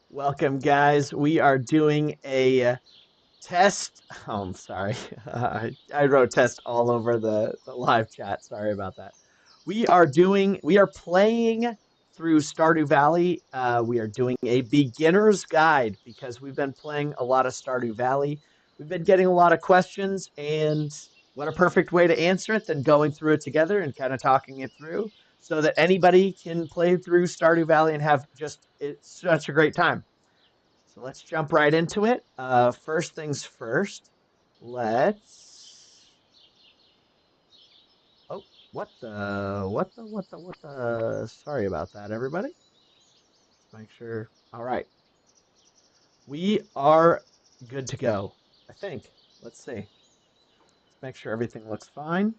Welcome, guys. We are doing a test. Oh, I'm sorry. I wrote test all over the live chat. Sorry about that. We are playing through Stardew Valley. We are doing a beginner's guide because we've been playing a lot of Stardew Valley. We've been getting a lot of questions, and what a perfect way to answer it than going through it together and kind of talking it through so that anybody can play through Stardew Valley and have just it's such a great time. So let's jump right into it. First things first, let's. Oh, what the? Sorry about that, everybody. Let's make sure. All right, we are good to go. I think. Let's see. Let's make sure everything looks fine.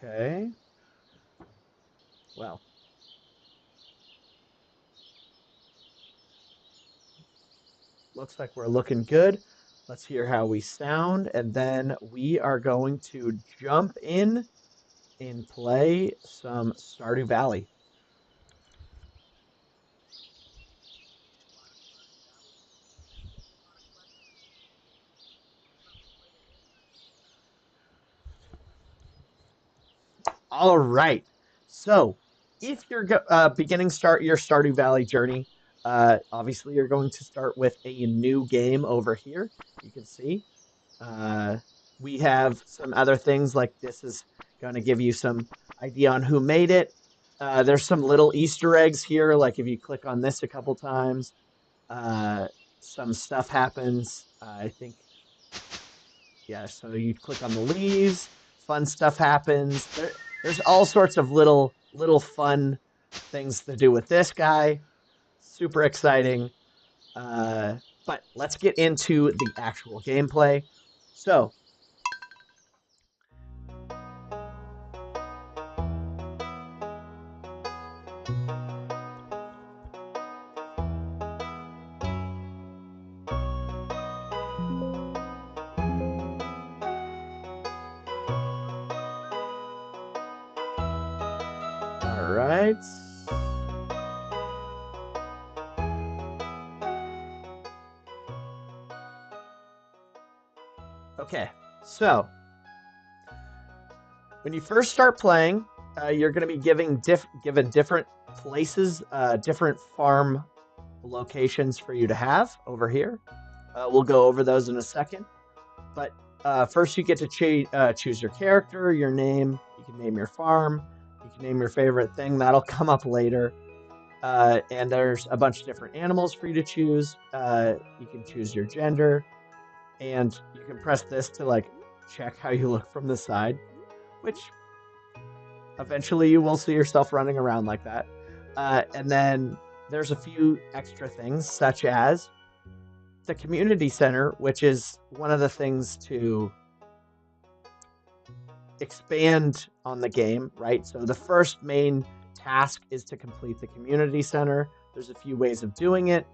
Okay. Well, looks like we're looking good. Let's hear how we sound, and then we are going to jump in and play some Stardew Valley. All right. So, if you're beginning start your Stardew Valley journey, obviously you're going to start with a new game over here. You can see uh, we have some other things like this is going to give you some idea on who made it. There's some little Easter eggs here, like if you click on this a couple times, uh, some stuff happens. I think yeah, so you click on the leaves, fun stuff happens. There's all sorts of little fun things to do with this guy. Super exciting. Uh, but let's get into the actual gameplay. So, all right. Okay, so when you first start playing, you're going to be given different places, different farm locations for you to have over here. We'll go over those in a second. But first, you get to choose your character, your name. You can name your farm. You can name your favorite thing. That'll come up later. And there's a bunch of different animals for you to choose. You can choose your gender, and you can press this to like check how you look from the side, which eventually you will see yourself running around like that. And then there's a few extra things, such as the community center, which is one of the things to expand on the game, right? So the first main task is to complete the community center. There's a few ways of doing it,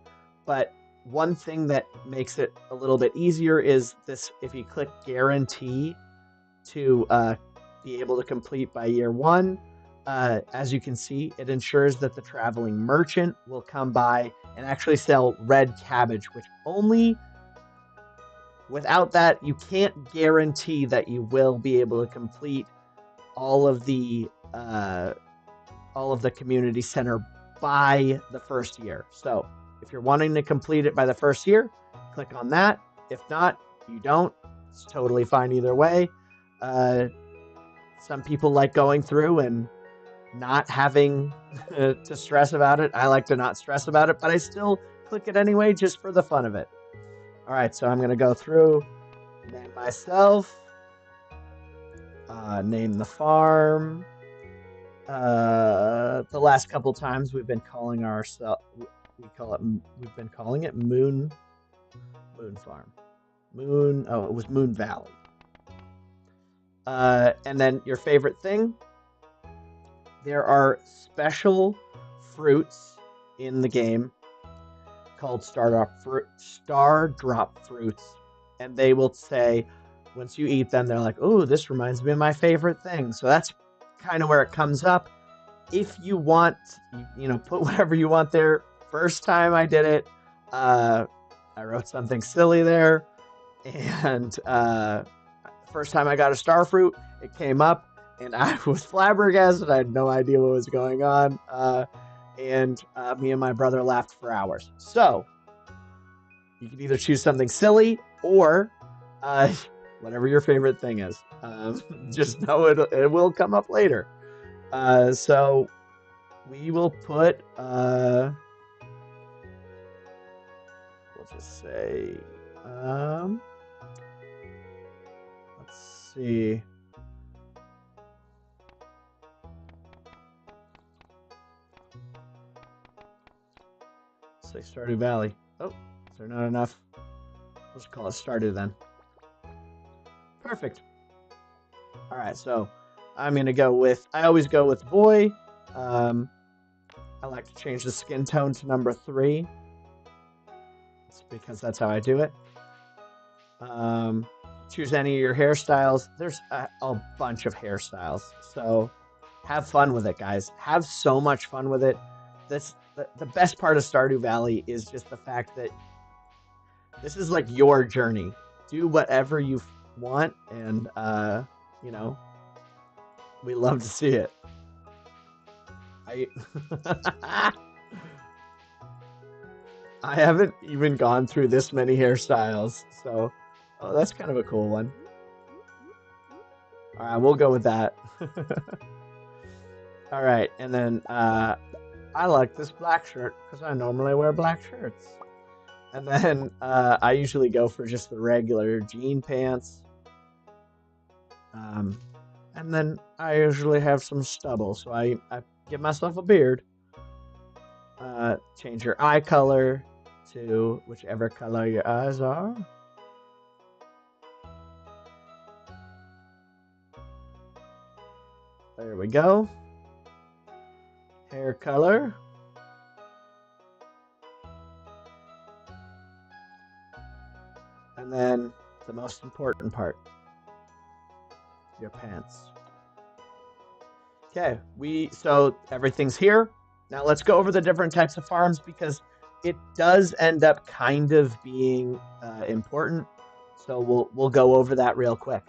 but one thing that makes it a little bit easier is this: if you click guarantee to be able to complete by year one, as you can see, it ensures that the traveling merchant will come by and actually sell red cabbage, which only without that, you can't guarantee that you will be able to complete all of the uh, all of the community center by the first year. So if you're wanting to complete it by the first year, click on that. If not, you don't. It's totally fine either way. Uh, some people like going through and not having to stress about it. I like to not stress about it, but I still click it anyway just for the fun of it. All right, so I'm going to go through, name myself, name the farm. The last couple times we've been calling ourselves, we've been calling it Moon Farm. Oh, it was Moon Valley. And then your favorite thing, there are special fruits in the game called Star Drop fruits. and they will say, once you eat them, they're like, "Oh, this reminds me of my favorite thing." So that's kind of where it comes up. If you want, put whatever you want there. First time I did it, I wrote something silly there, and first time I got a star fruit, it came up, and I was flabbergasted. I had no idea what was going on, and me and my brother laughed for hours. So you can either choose something silly or whatever your favorite thing is. Just know it will come up later. So we will put, we'll just say, let's see. Say Stardew Valley. Oh, is there not enough? Let's call it Stardew then. Perfect. All right, so I'm gonna go with. I always go with boy. I like to change the skin tone to number 3. It's because that's how I do it. Choose any of your hairstyles. There's a bunch of hairstyles, so have fun with it, guys. Have so much fun with it. The best part of Stardew Valley is just the fact that this is like your journey. Do whatever you want, and we love to see it. I haven't even gone through this many hairstyles, so that's kind of a cool one. All right, we'll go with that. All right, and then I like this black shirt because I normally wear black shirts. And then I usually go for just the regular jean pants. And then I usually have some stubble, so I give myself a beard. Change your eye color to whichever color your eyes are. There we go. Hair color. And then the most important part, your pants. Okay, so everything's here. Now let's go over the different types of farms because it does end up kind of being important. So we'll go over that real quick.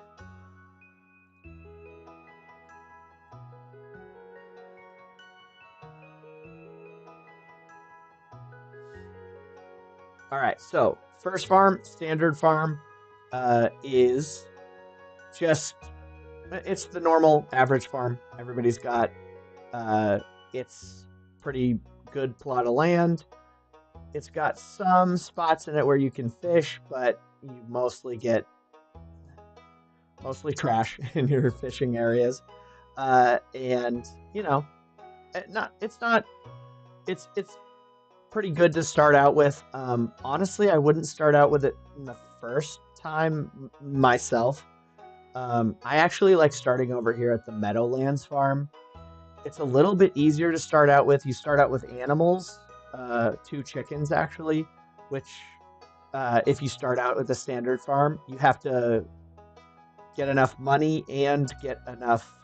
All right, so first farm, standard farm, is just, it's the normal average farm. Everybody's got, it's pretty good plot of land. It's got some spots in it where you can fish, but you mostly get trash in your fishing areas. And it's pretty good to start out with. Honestly, I wouldn't start out with it in the first time myself. I actually like starting over here at the Meadowlands farm. It's a little bit easier to start out with. You start out with animals, 2 chickens actually, which if you start out with a standard farm, you have to get enough money and get enough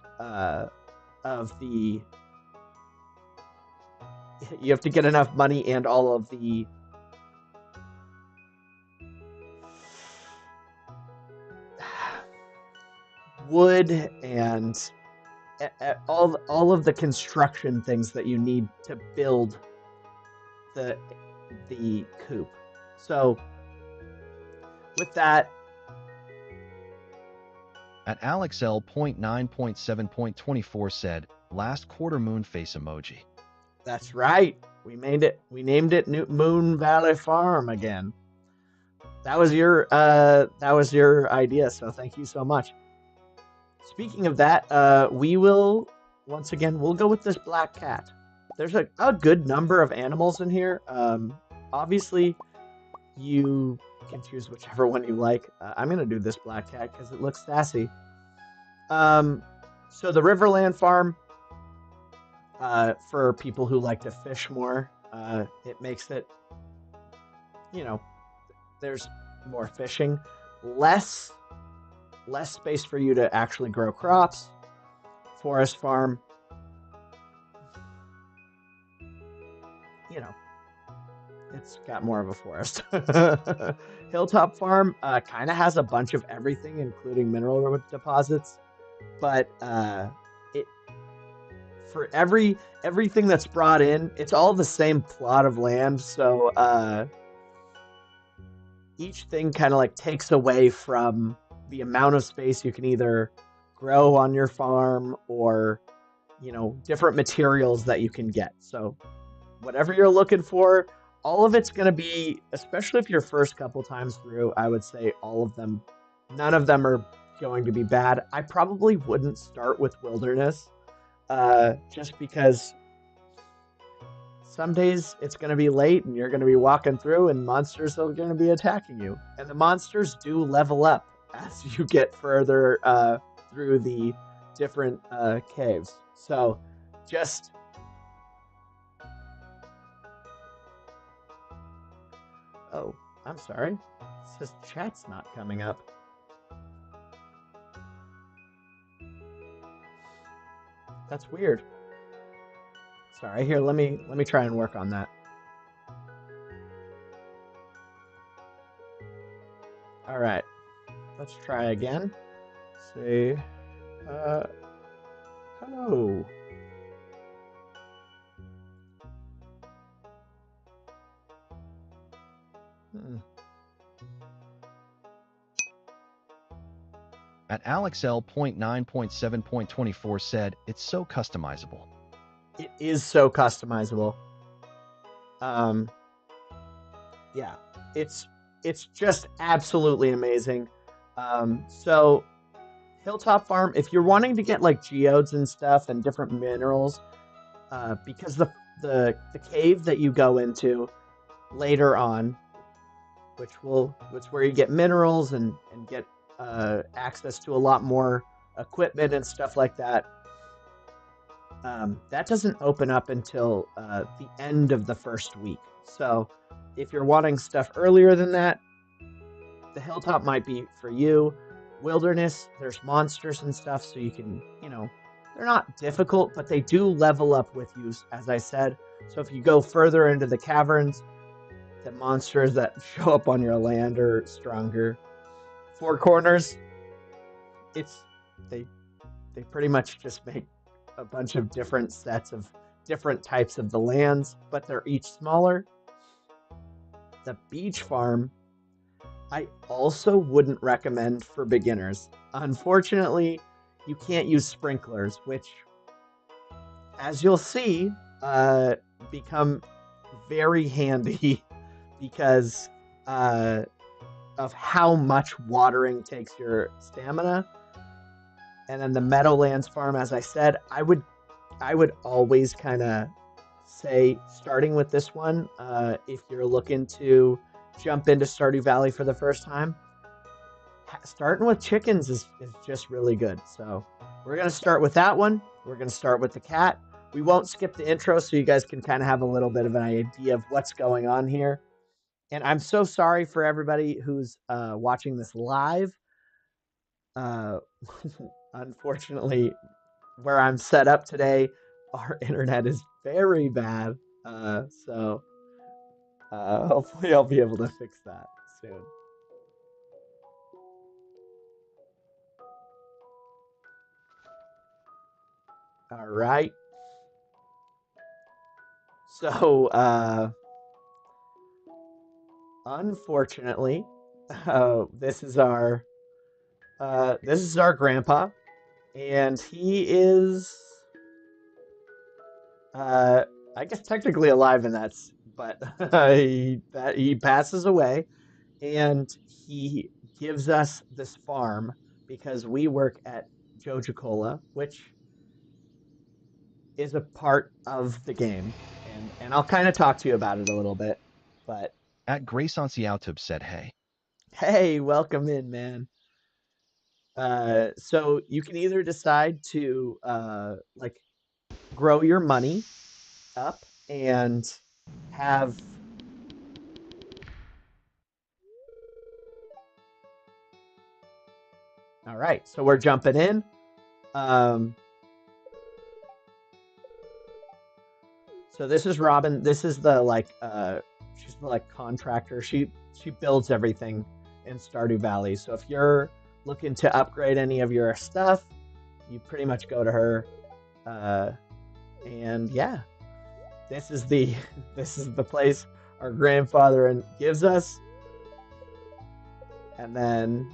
you have to get enough money and all of the wood and all of the construction things that you need to build the coop. So with that, at AlexL.9.7.24 said, last quarter moon face emoji. That's right. We named it Moon Valley Farm again. That was your idea, so thank you so much. Speaking of that, we will once again we'll go with this black cat. There's a good number of animals in here. Obviously, you can choose whichever one you like. I'm gonna do this black cat because it looks sassy. So the Riverland Farm, for people who like to fish more, it makes it, there's more fishing. less space for you to actually grow crops. Forest farm, you know, it's got more of a forest. Hilltop farm kind of has a bunch of everything, including mineral deposits, but it for everything that's brought in, it's all the same plot of land. So each thing kind of like takes away from the amount of space you can either grow on your farm or different materials that you can get. So whatever you're looking for, all of it's going to be, especially if your first couple times through, I would say all of them, none of them are going to be bad. I probably wouldn't start with wilderness just because some days it's going to be late and you're going to be walking through and monsters are going to be attacking you. And the monsters do level up as you get further through the different caves. So just... Oh, I'm sorry. It says chat's not coming up. That's weird. Sorry, here, let me try and work on that. All right. Let's try again. Say hello. At AlexL.9.7.24 said, it's so customizable. It is so customizable. Yeah, it's just absolutely amazing. So Hilltop Farm, if you're wanting to get like geodes and stuff and different minerals, because the cave that you go into later on, which where you get minerals and get access to a lot more equipment and stuff like that. That doesn't open up until the end of the first week. So if you're wanting stuff earlier than that, the hilltop might be for you. Wilderness, there's monsters and stuff, so you can, they're not difficult, but they do level up with you, as I said. So if you go further into the caverns, the monsters that show up on your land are stronger. Four Corners, they pretty much just make a bunch of different sets of different types of the lands, but they're each smaller. The beach farm, I also wouldn't recommend for beginners. Unfortunately, you can't use sprinklers, which, as you'll see, become very handy because of how much watering takes your stamina. And then the Meadowlands farm, as I said, I would always kind of say, starting with this one, if you're looking to jump into Stardew Valley for the first time, starting with chickens is just really good. So we're going to start with that one. We're going to start with the cat. We won't skip the intro so you guys can kind of have a little bit of an idea of what's going on here. And I'm so sorry for everybody who's watching this live. Unfortunately, where I'm set up today, our internet is very bad. So hopefully I'll be able to fix that soon. All right. So unfortunately, this is our grandpa, and he is I guess technically alive, and but he passes away, and he gives us this farm because we work at Jojicola, which is a part of the game, and I'll kind of talk to you about it a little bit. But At Grace Anciautub said, hey. Hey, welcome in, man. So you can either decide to like grow your money up and have All right, so we're jumping in. So this is Robin. This is the she's the contractor. She builds everything in Stardew Valley. So if you're looking to upgrade any of your stuff, you pretty much go to her. And yeah, this is the this is the place our grandfather gives us. And then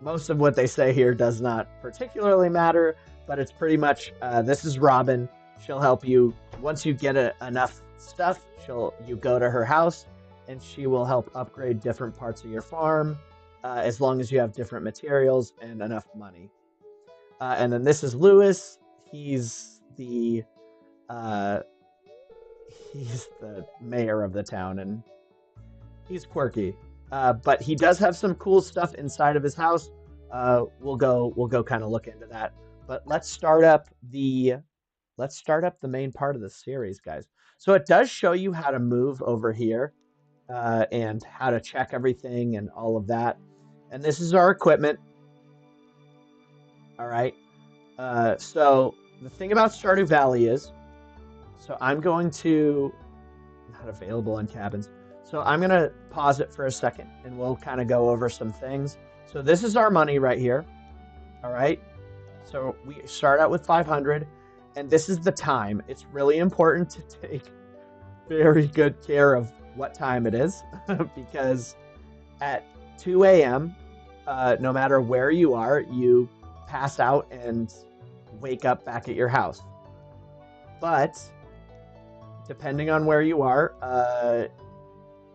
most of what they say here does not particularly matter, but it's pretty much this is Robin. She'll help you once you get enough stuff. You go to her house, and she will help upgrade different parts of your farm, as long as you have different materials and enough money. And then this is Lewis. He's the uh, he's the mayor of the town, and he's quirky. But he does have some cool stuff inside of his house. We'll go kind of look into that. But let's start up the main part of the series, guys. So it does show you how to move over here, and how to check everything and all of that. And this is our equipment. All right. So the thing about Stardew Valley is, so I'm going to not available in cabins. So I'm going to pause it for a second, and we'll kind of go over some things. So this is our money right here. All right. So we start out with 500, and this is the time. It's really important to take very good care of what time it is, because at 2 a.m., no matter where you are, you pass out and wake up back at your house. But depending on where you are,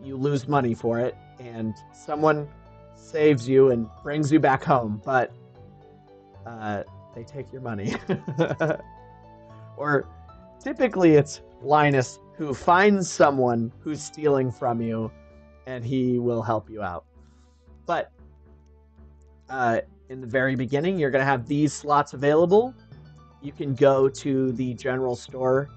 you lose money for it, and someone saves you and brings you back home, but they take your money. Or typically it's Linus who finds someone who's stealing from you, and he will help you out. But in the very beginning, you're going to have these slots available. You can go to the general store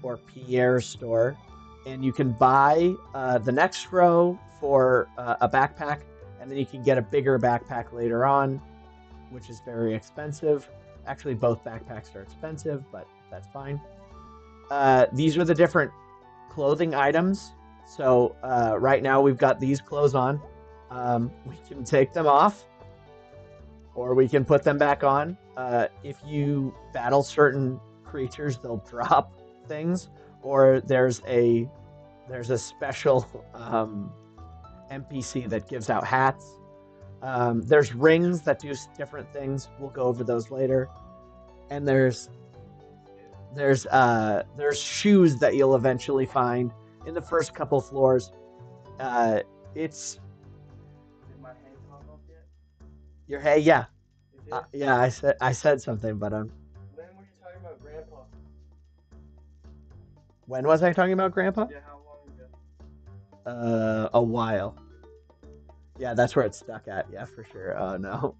or Pierre's store, and you can buy the next row for a backpack, and then you can get a bigger backpack later on, which is very expensive. Actually, both backpacks are expensive, but that's fine. These are the different clothing items. So right now we've got these clothes on. We can take them off, or we can put them back on. If you battle certain creatures, they'll drop things, or there's a special NPC that gives out hats. There's rings that do different things. We'll go over those later. And there's shoes that you'll eventually find in the first couple floors. It's Did my hay pop up yet? your hay, yeah, Is it? yeah. I said something, but When were you talking about Grandpa? when was I talking about Grandpa? Yeah, how long ago? A while. Yeah, that's where it's stuck at. Yeah, for sure. Oh no.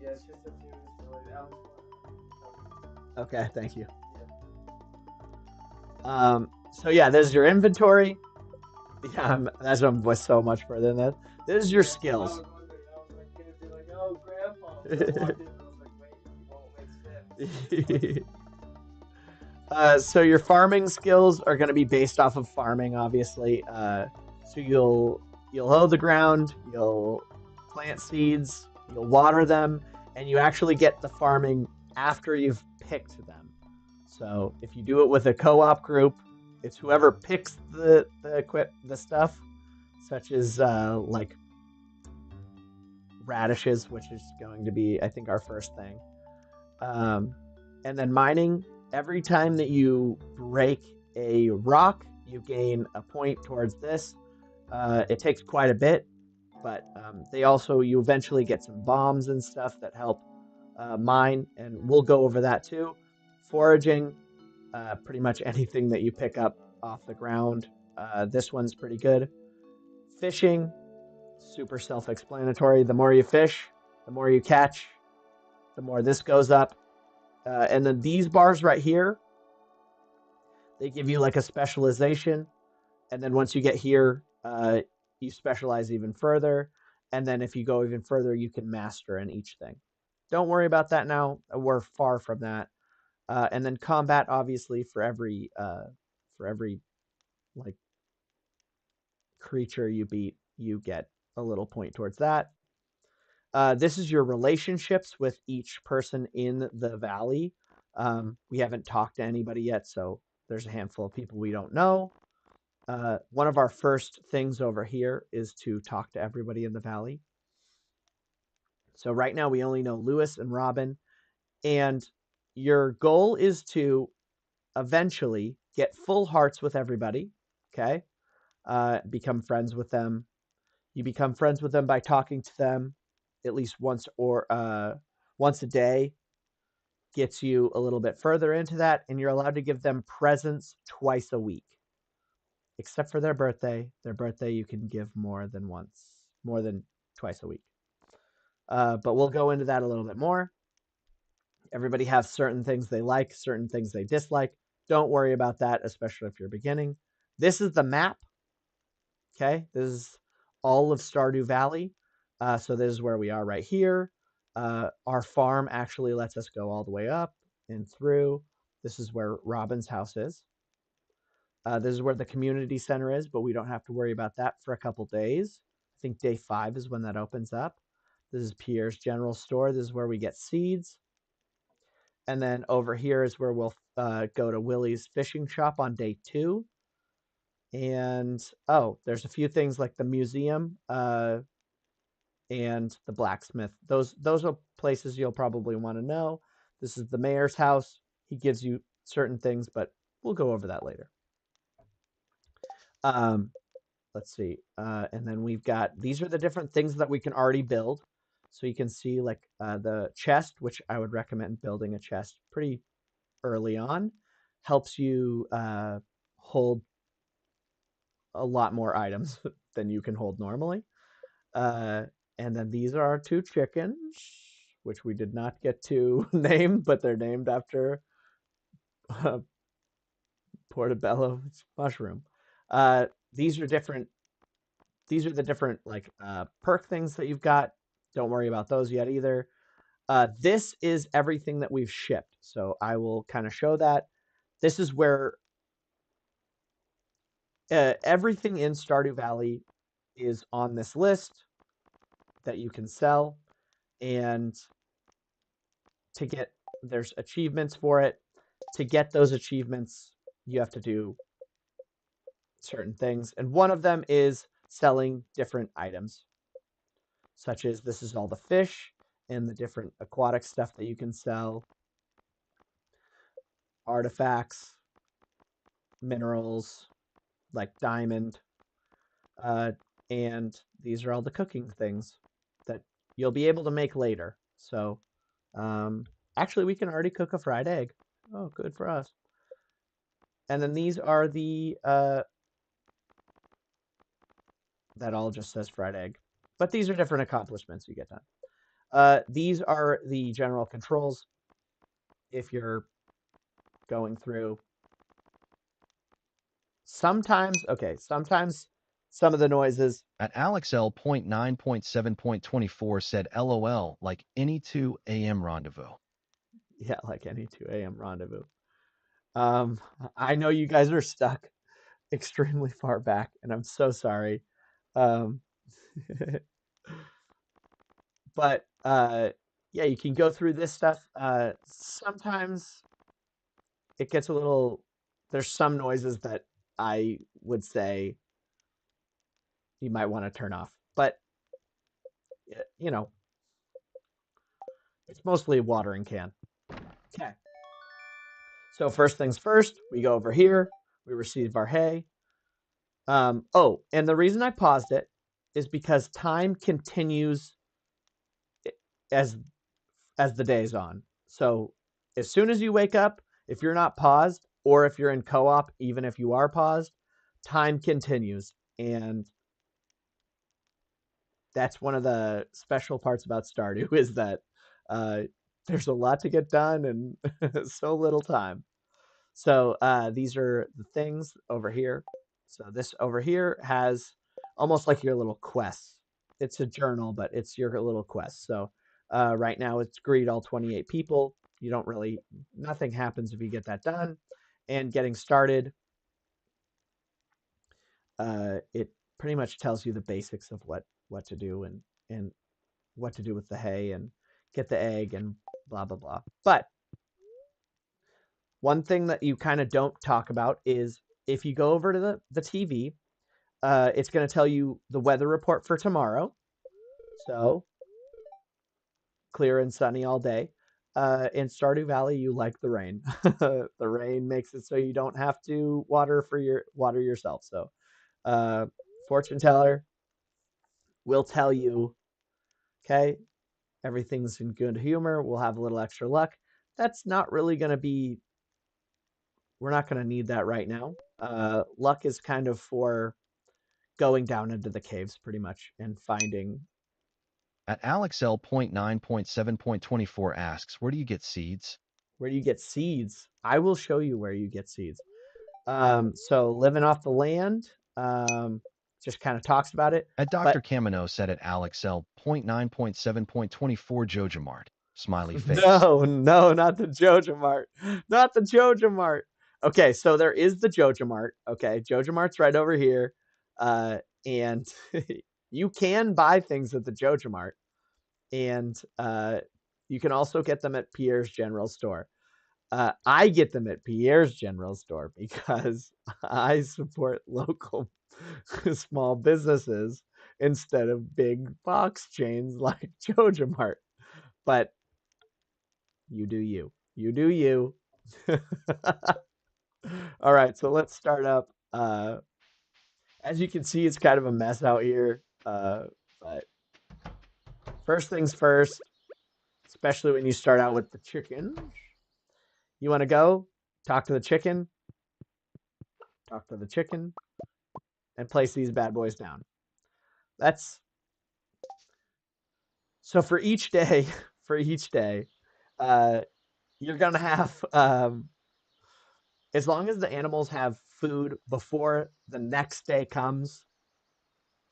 Yeah, it's just a few minutes delayed. Alex, Okay, thank you. yeah. So yeah, there's your inventory. Yeah, that's was so much further than that. This is your I skills. was wondering, I was like, gonna be like, oh, Grandpa. So I walked in and I was like, wait, he won't make sense. So your farming skills are going to be based off of farming, obviously. So you'll hoe the ground, you'll plant seeds, you'll water them, and you actually get the farming after you've picked them. So if you do it with a co-op group, it's whoever picks the stuff, such as like radishes, which is going to be, I think, our first thing. And then mining. Every time that you break a rock, you gain a point towards this. It takes quite a bit, but you eventually get some bombs and stuff that help mine, and we'll go over that too. Foraging, pretty much anything that you pick up off the ground. This one's pretty good. Fishing, super self-explanatory. The more you fish, the more you catch, the more this goes up. And then these bars right here, they give you like a specialization. And then once you get here, you specialize even further. And then if you go even further, you can master in each thing. Don't worry about that now. We're far from that. And then combat, obviously, for every like creature you beat, you get a little point towards that. This is your relationships with each person in the valley. We haven't talked to anybody yet, so there's a handful of people we don't know. One of our first things over here is to talk to everybody in the valley. So right now we only know Lewis and Robin, and your goal is to eventually get full hearts with everybody. Okay, become friends with them. You become friends with them by talking to them at least once a day. Gets you a little bit further into that, and you're allowed to give them presents twice a week, except for their birthday. Their birthday you can give more than twice a week. But we'll go into that a little bit more. Everybody has certain things they like, certain things they dislike. Don't worry about that, especially if you're beginning. This is the map. Okay, this is all of Stardew Valley. So this is where we are right here. Our farm actually lets us go all the way up and through. This is where Robin's house is. This is where the community center is, but we don't have to worry about that for a couple days. I think day 5 is when that opens up. This is Pierre's general store. This is where we get seeds. And then over here is where we'll go to Willie's fishing shop on day 2. And, there's a few things like the museum and the blacksmith. Those are places you'll probably want to know. This is the mayor's house. He gives you certain things, but we'll go over that later. Let's see. And then we've got, these are the different things that we can already build. So you can see like the chest, which I would recommend building a chest pretty early on. Helps you hold a lot more items than you can hold normally. And then these are our 2 chickens, which we did not get to name, but they're named after Portobello mushroom. These are different. These are the different like perk things that you've got. Don't worry about those yet either. This is everything that we've shipped. So I will kind of show that. This is where everything in Stardew Valley is on this list that you can sell. And to get, there's achievements for it. To get those achievements, you have to do certain things. And one of them is selling different items, such as this is all the fish and the different aquatic stuff that you can sell, artifacts, minerals like diamond, and these are all the cooking things that you'll be able to make later. So actually we can already cook a fried egg. Oh, good for us. And then these are the that all just says fried egg, but these are different accomplishments you get done. These are the general controls if you're going through. Sometimes some of the noises. At AlexL.9.7.24 said LOL like any 2 a.m. rendezvous. Yeah, like any 2 a.m. rendezvous. I know you guys are stuck extremely far back, and I'm so sorry. Um, but yeah, you can go through this stuff. Sometimes it gets a little. There's some noises that I would say you might want to turn off, but you know, it's mostly a watering can. Okay. So first things first, we go over here. We receive our hay. And the reason I paused it is because time continues as the day's on. So as soon as you wake up, if you're not paused, or if you're in co-op, even if you are paused, time continues. And that's one of the special parts about Stardew is that there's a lot to get done and so little time. So these are the things over here. So this over here has almost like your little quests. It's a journal, but it's your little quest. So right now it's greet all 28 people. You don't really, nothing happens if you get that done. And getting started, it pretty much tells you the basics of what to do and what to do with the hay and get the egg and blah blah blah. But one thing that you kind of don't talk about is if you go over to the TV, it's going to tell you the weather report for tomorrow. So clear and sunny all day. In Stardew Valley, you like the rain. The rain makes it so you don't have to water yourself. So fortune teller will tell you, okay, everything's in good humor. We'll have a little extra luck. That's not really going to be. We're not going to need that right now. Luck is kind of for going down into the caves, pretty much, and finding. At AlexL.9.7.24 asks, where do you get seeds? Where do you get seeds? I will show you where you get seeds. So living off the land, just kind of talks about it. At Dr. Camino said at AlexL.9.7.24 Jojamart. Smiley face. No, not the Jojamart. Not the Jojamart. Okay, so there is the Jojamart. Okay, Jojamart's right over here. And you can buy things at the Jojamart. And you can also get them at Pierre's General Store. I get them at Pierre's General Store because I support local small businesses instead of big box chains like Jojamart. But you do you. You do you. All right, so let's start up. As you can see, it's kind of a mess out here. But first things first, especially when you start out with the chicken. You want to go talk to the chicken, and place these bad boys down. That's so for each day. You're gonna have as long as the animals have food before the next day comes,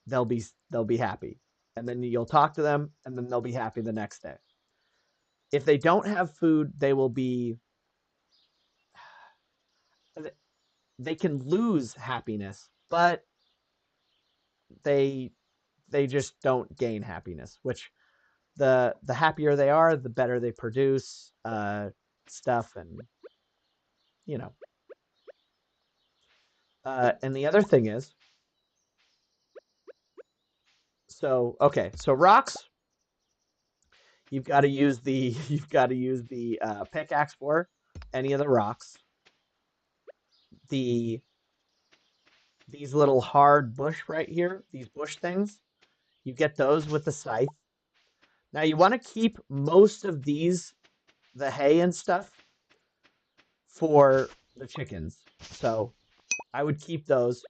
they'll be happy, and then you'll talk to them, and then they'll be happy the next day. If they don't have food, they can lose happiness, but they just don't gain happiness. Which the happier they are, the better they produce stuff, and you know. And the other thing is, so rocks. You've got to use the pickaxe for any of the rocks. These little hard bush right here, these bush things, you get those with the scythe. Now you want to keep most of these, the hay and stuff, for the chickens. So I would keep those.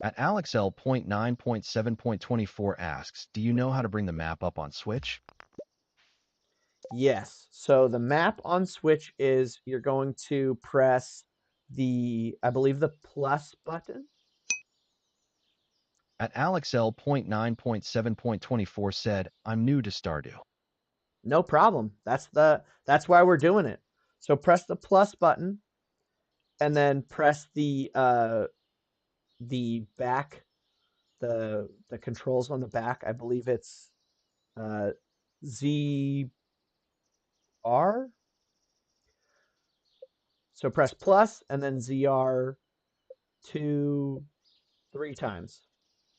At AlexL.9.7.24 asks, do you know how to bring the map up on Switch? Yes. So the map on Switch is you're going to press I believe the plus button. At AlexL.9.7.24 said, I'm new to Stardew. No problem. That's why we're doing it. So press the plus button and then press the back, the controls on the back. I believe it's ZR. So press plus and then ZR 3 times,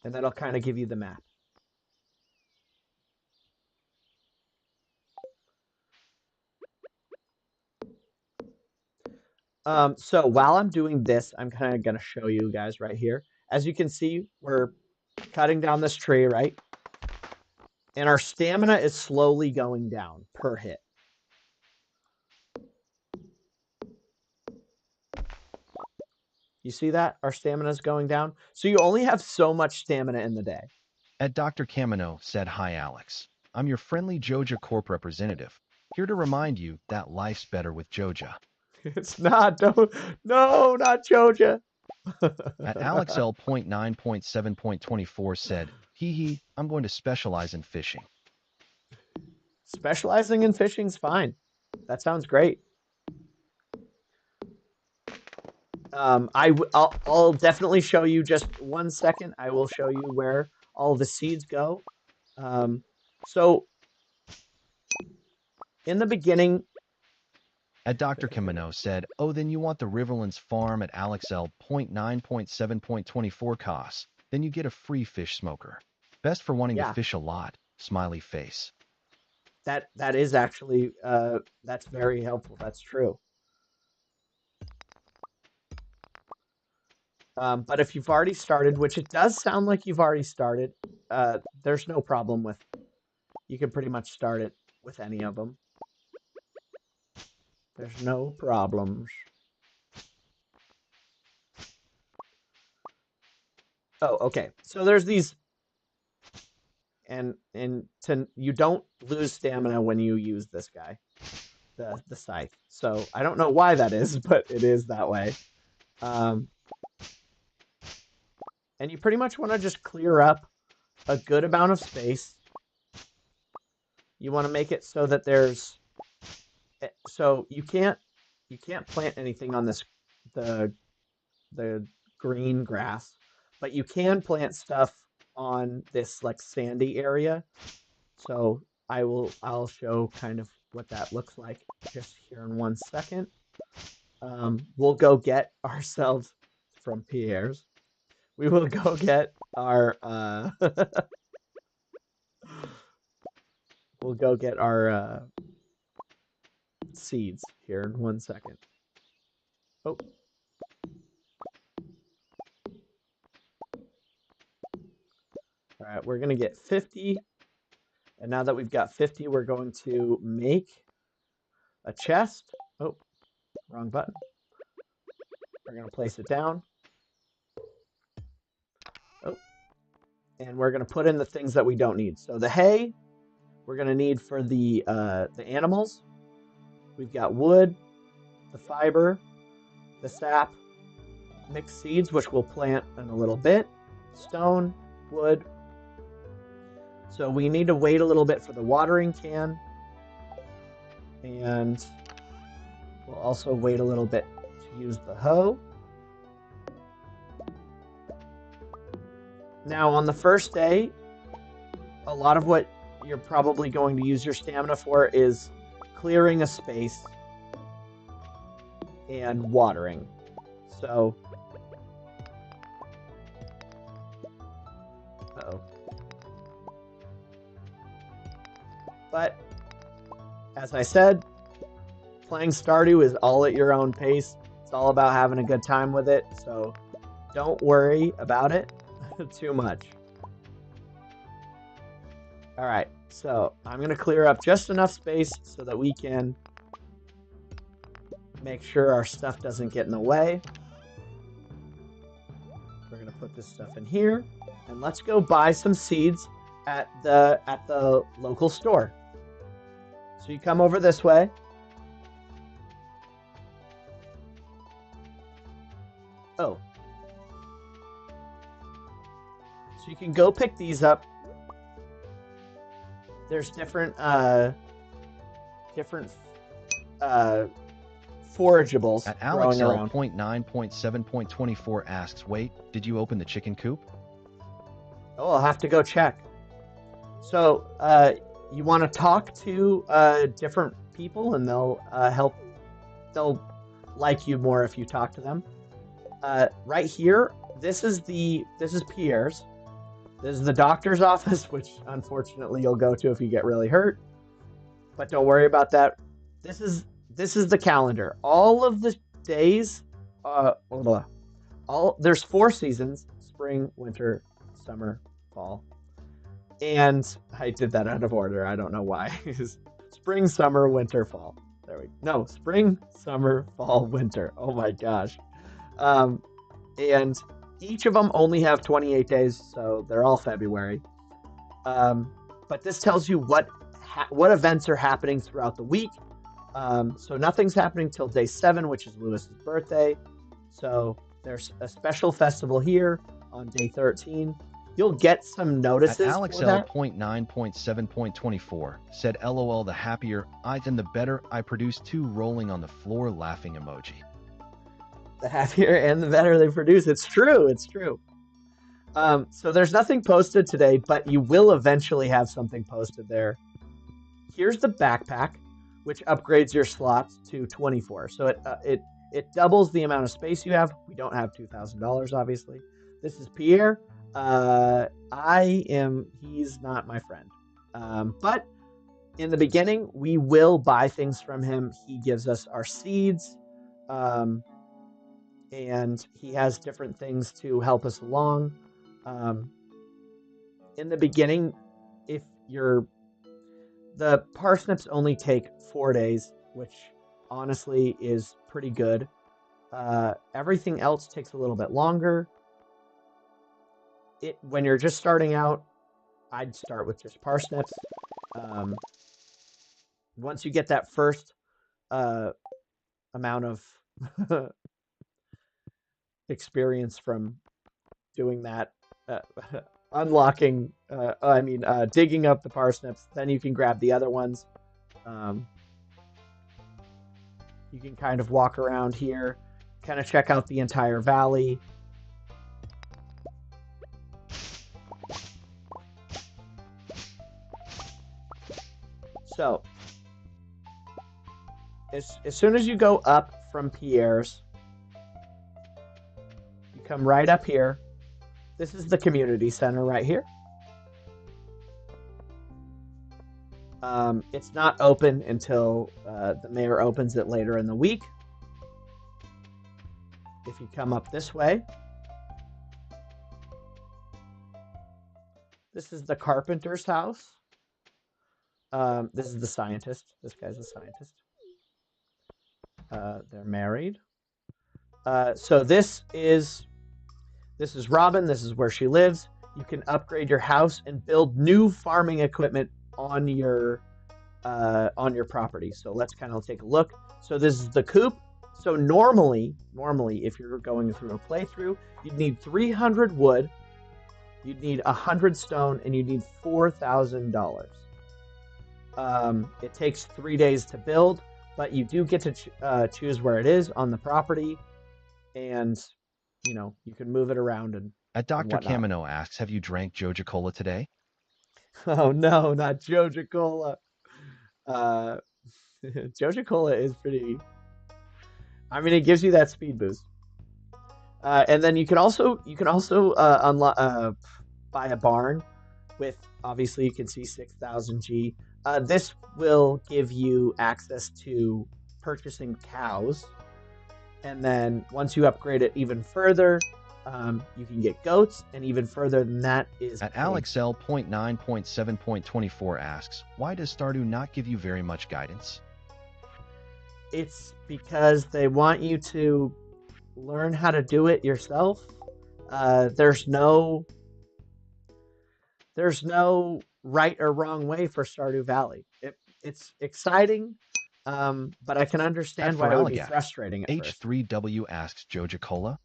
and that'll kind of give you the map. So while I'm doing this, I'm kind of going to show you guys right here. As you can see, we're cutting down this tree, right? And our stamina is slowly going down per hit. You see that? Our stamina is going down. So you only have so much stamina in the day. At Dr. Camino said, hi, Alex. I'm your friendly Joja Corp representative. Here to remind you that life's better with Joja. It's not. No, not Joja. At AlexL.9.7.24 said, hee hee, I'm going to specialize in fishing. Specializing in fishing's fine. That sounds great. I'll definitely show you just 1 second. I will show you where all the seeds go. So in the beginning, At Dr. Kimino said, oh, then you want the Riverlands farm at AlexL.9.7.24 costs. Then you get a free fish smoker. Best for wanting to yeah, fish a lot. Smiley face. that is actually that's very helpful. That's true. But if you've already started, which it does sound like you've already started, there's no problem with. You can pretty much start it with any of them. There's no problems. Oh, okay. So there's these, and you don't lose stamina when you use this guy, the scythe. So I don't know why that is, but it is that way. And you pretty much want to just clear up a good amount of space. You want to make it so that there's, so you can't plant anything on this the green grass, but you can plant stuff on this like sandy area. So I'll show kind of what that looks like just here in 1 second. We'll go get ourselves from Pierre's. We will go get our we'll go get our seeds here in 1 second. Oh. All right, we're gonna get 50. And now that we've got 50, we're going to make a chest. Oh, wrong button. We're going to place it down. Oh, and we're going to put in the things that we don't need. So the hay, we're going to need for the animals. We've got wood, the fiber, the sap, mixed seeds, which we'll plant in a little bit, stone, wood. So we need to wait a little bit for the watering can. And we'll also wait a little bit to use the hoe. Now, on the first day, a lot of what you're probably going to use your stamina for is clearing a space and watering. So, uh-oh. But, as I said, playing Stardew is all at your own pace. It's all about having a good time with it, so don't worry about it too much. Alright, so I'm going to clear up just enough space so that we can make sure our stuff doesn't get in the way. We're going to put this stuff in here, and let's go buy some seeds at the local store. So you come over this way. Oh. So you can go pick these up. There's different forageables At growing around. AlexL.9.7.24 asks, wait, did you open the chicken coop? Oh, I'll have to go check. So, you want to talk to different people, and they'll help. They'll like you more if you talk to them. Right here, this is Pierre's. This is the doctor's office, which unfortunately you'll go to if you get really hurt. But don't worry about that. This is the calendar. All of the days, there's 4 seasons: spring, winter, summer, fall. And I did that out of order. I don't know why. Spring, summer, winter, fall. There we go. No, spring, summer, fall, winter. Oh my gosh. And each of them only have 28 days, so they're all February. But this tells you what events are happening throughout the week. So nothing's happening till day 7, which is Lewis's birthday. So There's a special festival here on day 13. You'll get some At notices for that. AlexL.9.7.24 said, LOL, the happier I then the better. I produced 2 rolling on the floor laughing emoji. The happier and the better they produce. It's true. It's true. So there's nothing posted today, but you will eventually have something posted there. Here's the backpack, which upgrades your slots to 24. So it doubles the amount of space you have. We don't have $2,000, obviously. This is Pierre. He's not my friend. But in the beginning, we will buy things from him. He gives us our seeds. And he has different things to help us along. In the beginning, if the parsnips only take 4 days, which honestly is pretty good. Everything else takes a little bit longer. When you're just starting out, I'd start with just parsnips. Once you get that first amount of experience from doing that, digging up the parsnips, then you can grab the other ones. You can kind of walk around here, kind of check out the entire valley. So, as soon as you go up from Pierre's, you come right up here. This is the community center right here. It's not open until the mayor opens it later in the week. If you come up this way, this is the carpenter's house. This is the scientist. This guy's a scientist. They're married. So this is Robin. This is where she lives. You can upgrade your house and build new farming equipment on your property. So let's kind of take a look. So this is the coop. So normally, if you're going through a playthrough, you'd need 300 wood, you'd need 100 stone, and you'd need $4,000. It takes 3 days to build, but you do get to choose where it is on the property, and you can move it around and. At Dr. Camino asks, have you drank Joja Cola today? Oh no, not Joja Cola. Joja Cola is pretty. I mean, it gives you that speed boost. And then you can also buy a barn with, obviously you can see 6,000 G. This will give you access to purchasing cows, and then once you upgrade it even further, you can get goats, and even further than that is. At AlexL.9.7.24 asks, why does Stardew not give you very much guidance? It's because they want you to learn how to do it yourself. There's no right or wrong way for Stardew Valley. It's exciting, but I can understand why it would be frustrating at first. H3W asks, Joja Cola?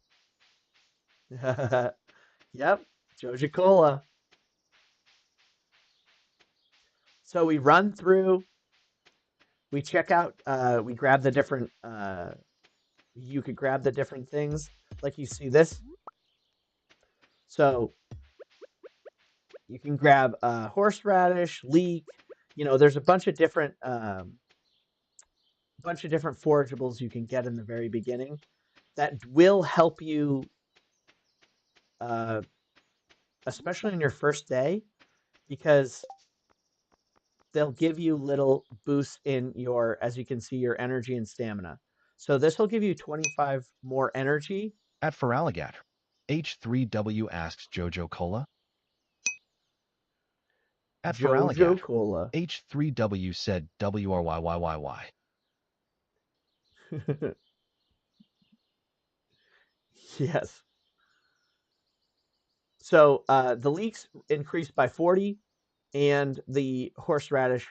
Yep, Joja Cola. So we run through, we check out, we grab the different, you could grab the different things, like you see this. So you can grab horseradish, leek, there's a bunch of different forageables you can get in the very beginning that will help you, especially in your first day, because they'll give you little boosts in your, as you can see, your energy and stamina. So this will give you 25 more energy. At Feraligator, H3W asks, Jojo Cola? At Jojo Cola, H3W said WRYYYY. Yes. So the leeks increased by 40, and the horseradish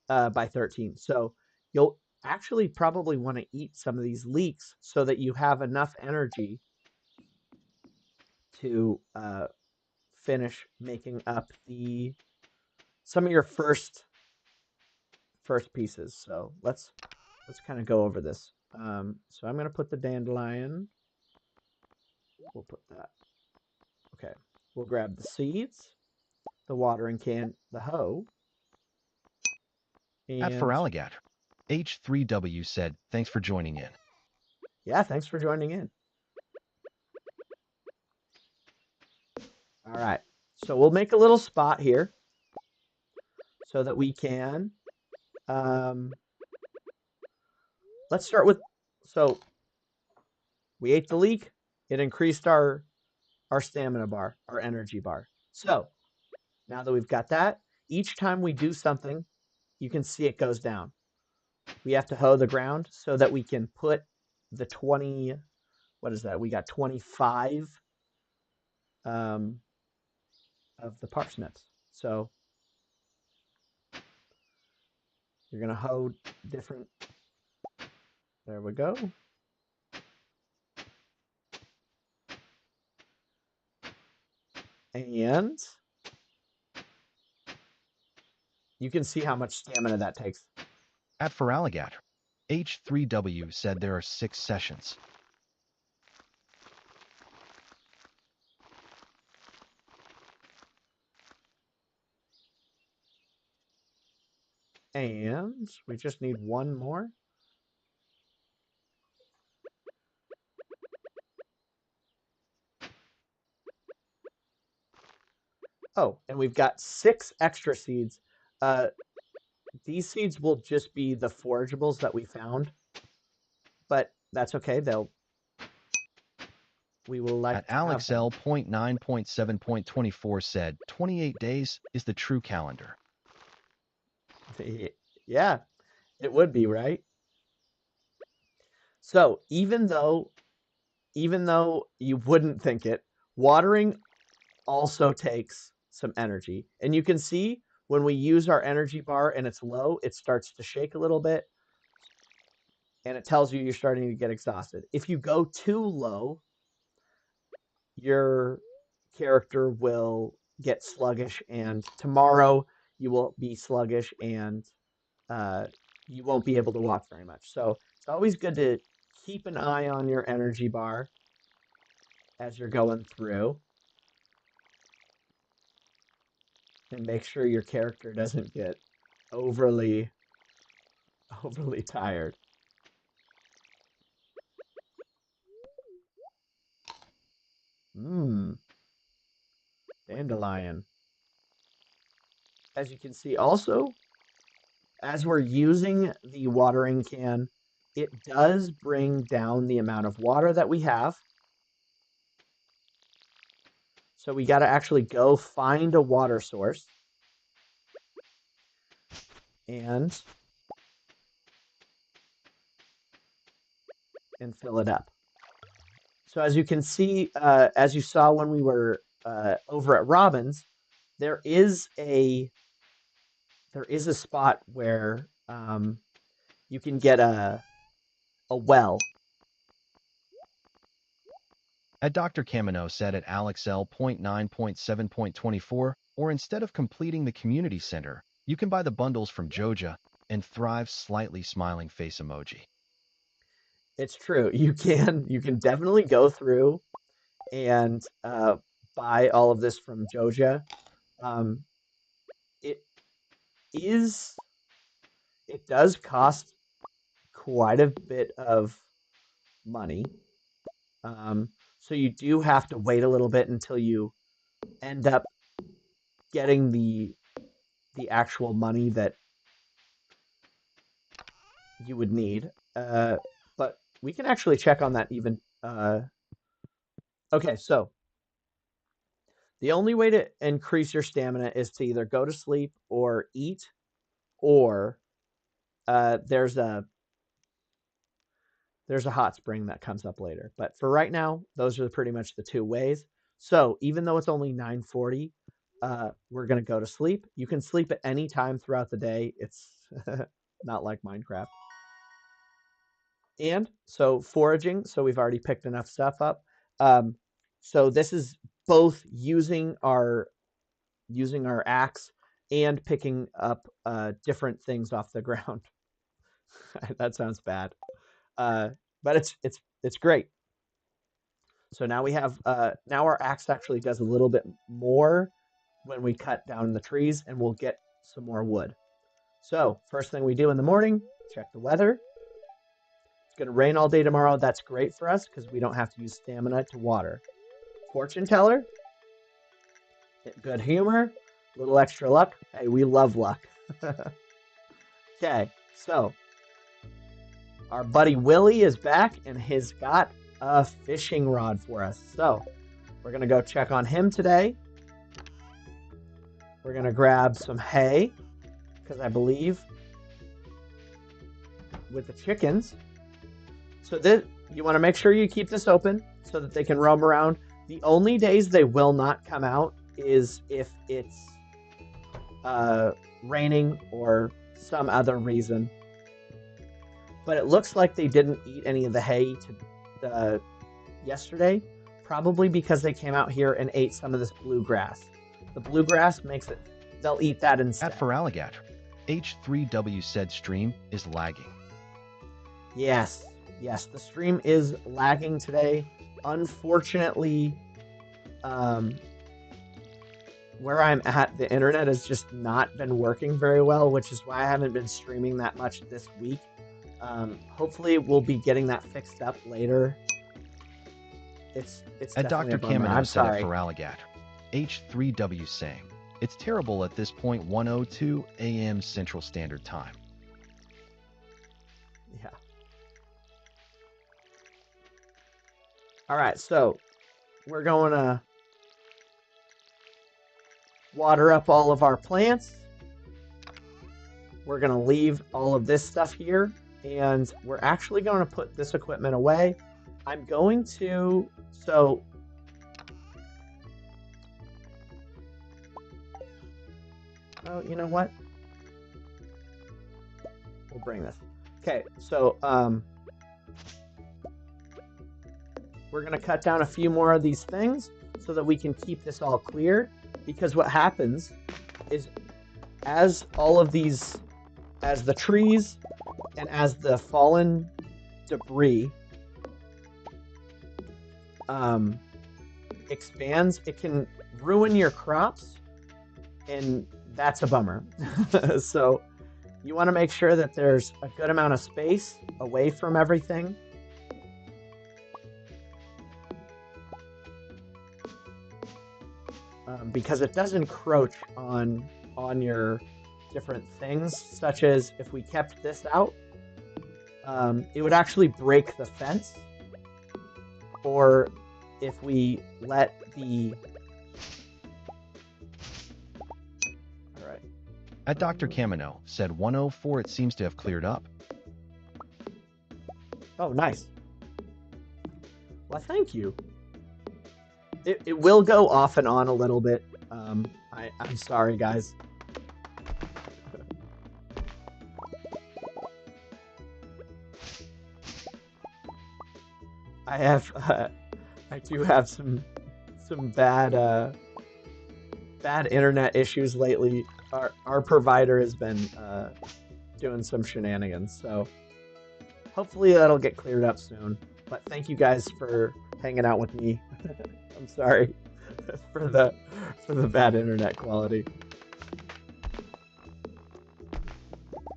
by 13. So you'll actually probably want to eat some of these leeks so that you have enough energy to finish making up some of your first pieces. So let's kind of go over this. So I'm going to put the dandelion. We'll put that. Okay. We'll grab the seeds, the watering can, the hoe, At and Feraligatr, H3W said, thanks for joining in. yeah, thanks for joining in. All right. So we'll make a little spot here so that we can. Let's start with. So we ate the leek. It increased our stamina bar, our energy bar. So now that we've got that, each time we do something, you can see it goes down. We have to hoe the ground so that we can put the 20. What is that? We got 25 of the parsnips. So you're going to hoe different. There we go. And you can see how much stamina that takes. At Feraligatr, H3W said there are 6 sessions. And we just need one more. Oh, and we've got 6 extra seeds. These seeds will just be the forageables that we found, but that's okay. We will like At to have Alex them. L.9.7.24 said, 28 days is the true calendar. Yeah, it would be, right? So even though you wouldn't think it, watering also takes some energy. And you can see when we use our energy bar and it's low, it starts to shake a little bit and it tells you you're starting to get exhausted. If you go too low, your character will get sluggish, and tomorrow you will be sluggish and you won't be able to walk very much. So it's always good to keep an eye on your energy bar as you're going through and make sure your character doesn't get overly tired. Mmm, dandelion. As you can see also, as we're using the watering can, it does bring down the amount of water that we have. So we got to actually go find a water source and fill it up. So as you can see, as you saw when we were over at Robin's, there is a spot where you can get a well. At Dr. Camino said at Alex L.9.7.24, or instead of completing the community center, you can buy the bundles from Joja and Thrive slightly smiling face emoji. It's true. You can definitely go through and buy all of this from Joja. It is it does cost quite a bit of money. So you do have to wait a little bit until you end up getting the actual money that you would need. But we can actually check on that even. Okay, so the only way to increase your stamina is to either go to sleep or eat, or there's a hot spring that comes up later. But for right now, those are pretty much the 2 ways. So even though it's only 9:40, we're gonna go to sleep. You can sleep at any time throughout the day. It's not like Minecraft. And so foraging. So we've already picked enough stuff up. So this is both using our axe and picking up different things off the ground. That sounds bad, but it's great. So now we have now our axe actually does a little bit more when we cut down the trees, and we'll get some more wood. So first thing we do in the morning, check the weather. It's going to rain all day tomorrow. That's great for us because we don't have to use stamina to water. Fortune teller, good humor, a little extra luck. Hey, we love luck. Okay, so our buddy Willie is back and he's got a fishing rod for us. So we're going to go check on him today. We're going to grab some hay because I believe with the chickens. So this, you want to make sure you keep this open so that they can roam around. The only days they will not come out is if it's raining or some other reason. But it looks like they didn't eat any of the hay yesterday, probably because they came out here and ate some of this bluegrass. The bluegrass makes it, they'll eat that instead. At Feraligatr, H3W said stream is lagging. Yes, the stream is lagging today. Unfortunately, where I'm at, the internet has just not been working very well, which is why I haven't been streaming that much this week. Hopefully we'll be getting that fixed up later. It's At Dr. definitely a bummer. Kamino I'm said at sorry. Feraligatr, H3W saying, it's terrible at this point 1:02 a.m. Central Standard Time. Yeah. All right, so we're going to water up all of our plants. We're going to leave all of this stuff here, and we're actually going to put this equipment away. I'm going to, so oh, you know what? We'll bring this. Okay, so we're going to cut down a few more of these things so that we can keep this all clear, because what happens is as all of these, as the trees and as the fallen debris expands, it can ruin your crops, and that's a bummer. So you want to make sure that there's a good amount of space away from everything. Because it does encroach on your different things, such as if we kept this out, it would actually break the fence, or if we let the... All right. At Dr. Kamino said 1:04 it seems to have cleared up. Oh, nice. Well, thank you. It will go off and on a little bit. I'm sorry, guys. I do have some bad internet issues lately. Our provider has been doing some shenanigans, so hopefully that'll get cleared up soon. But thank you guys for hanging out with me. I'm sorry for the bad internet quality.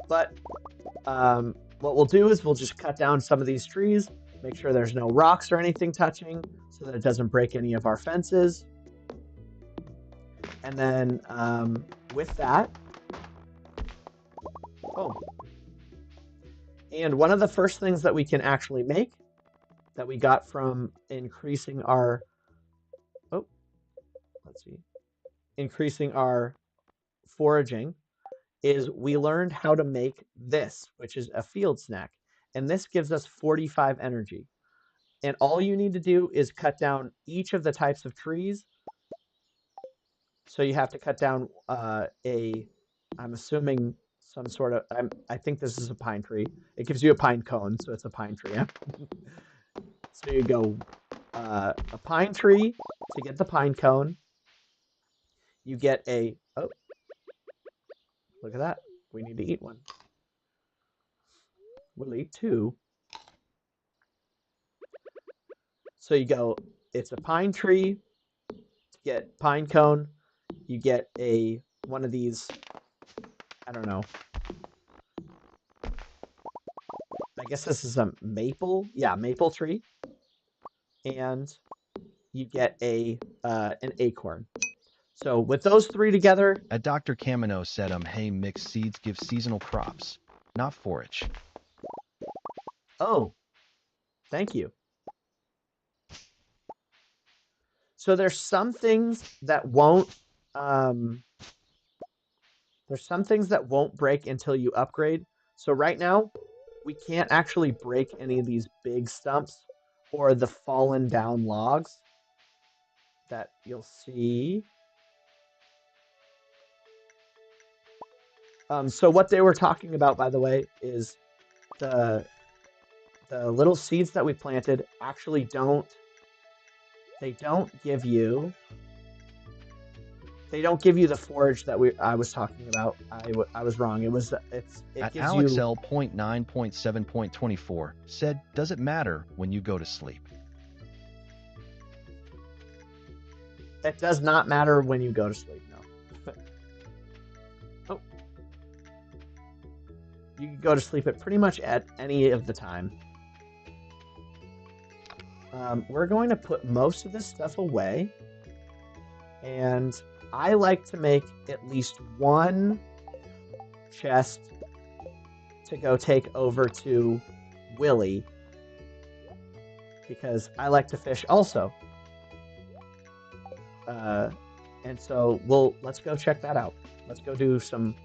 But what we'll do is we'll just cut down some of these trees, make sure there's no rocks or anything touching so that it doesn't break any of our fences. And then with that, oh, and one of the first things that we can actually make that we got from increasing our, increasing our foraging is we learned how to make this, which is a field snack. And this gives us 45 energy. And all you need to do is cut down each of the types of trees. So you have to cut down I'm assuming some sort of, I think this is a pine tree. It gives you a pine cone, so it's a pine tree. So you go a pine tree to get the pine cone. You get a... Oh, look at that. We need to eat one. We'll eat two. So you go, it's a pine tree to get pine cone. You get one of these, I don't know. I guess this is a maple. Yeah, maple tree. And you get an acorn. So with those three together... At Dr. Camino said hay mixed seeds give seasonal crops, not forage. Oh, thank you. So there's some things that won't break until you upgrade. So right now, we can't actually break any of these big stumps or the fallen down logs that you'll see. So what they were talking about, by the way, is the little seeds that we planted actually don't give you the forage that I was talking about. I was wrong. It At gives you... AlexL.9.7.24 said, does it matter when you go to sleep? It does not matter when you go to sleep, no. Oh. You can go to sleep at pretty much at any of the time. We're going to put most of this stuff away. And I like to make at least one chest to go take over to Willy, because I like to fish also. And so let's go check that out. Let's go do some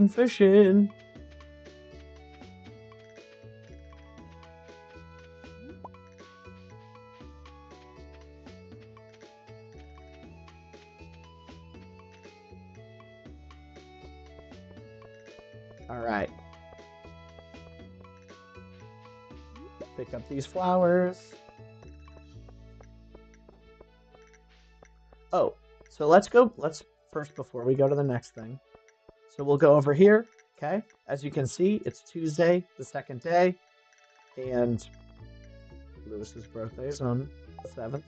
fishing. All right. Pick up these flowers. Oh, so let's first, before we go to the next thing. So we'll go over here, okay? As you can see, it's Tuesday, the second day, and Lewis's birthday is on the 7th.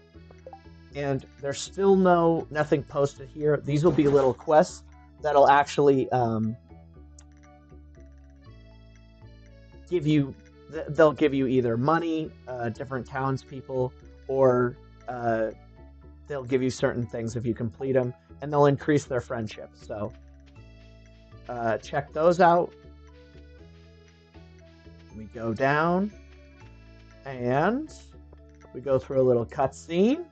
And there's still nothing posted here. These will be little quests that'll actually they'll give you either money, different townspeople, or they'll give you certain things if you complete them, and they'll increase their friendship. So check those out. We go down, and we go through a little cutscene.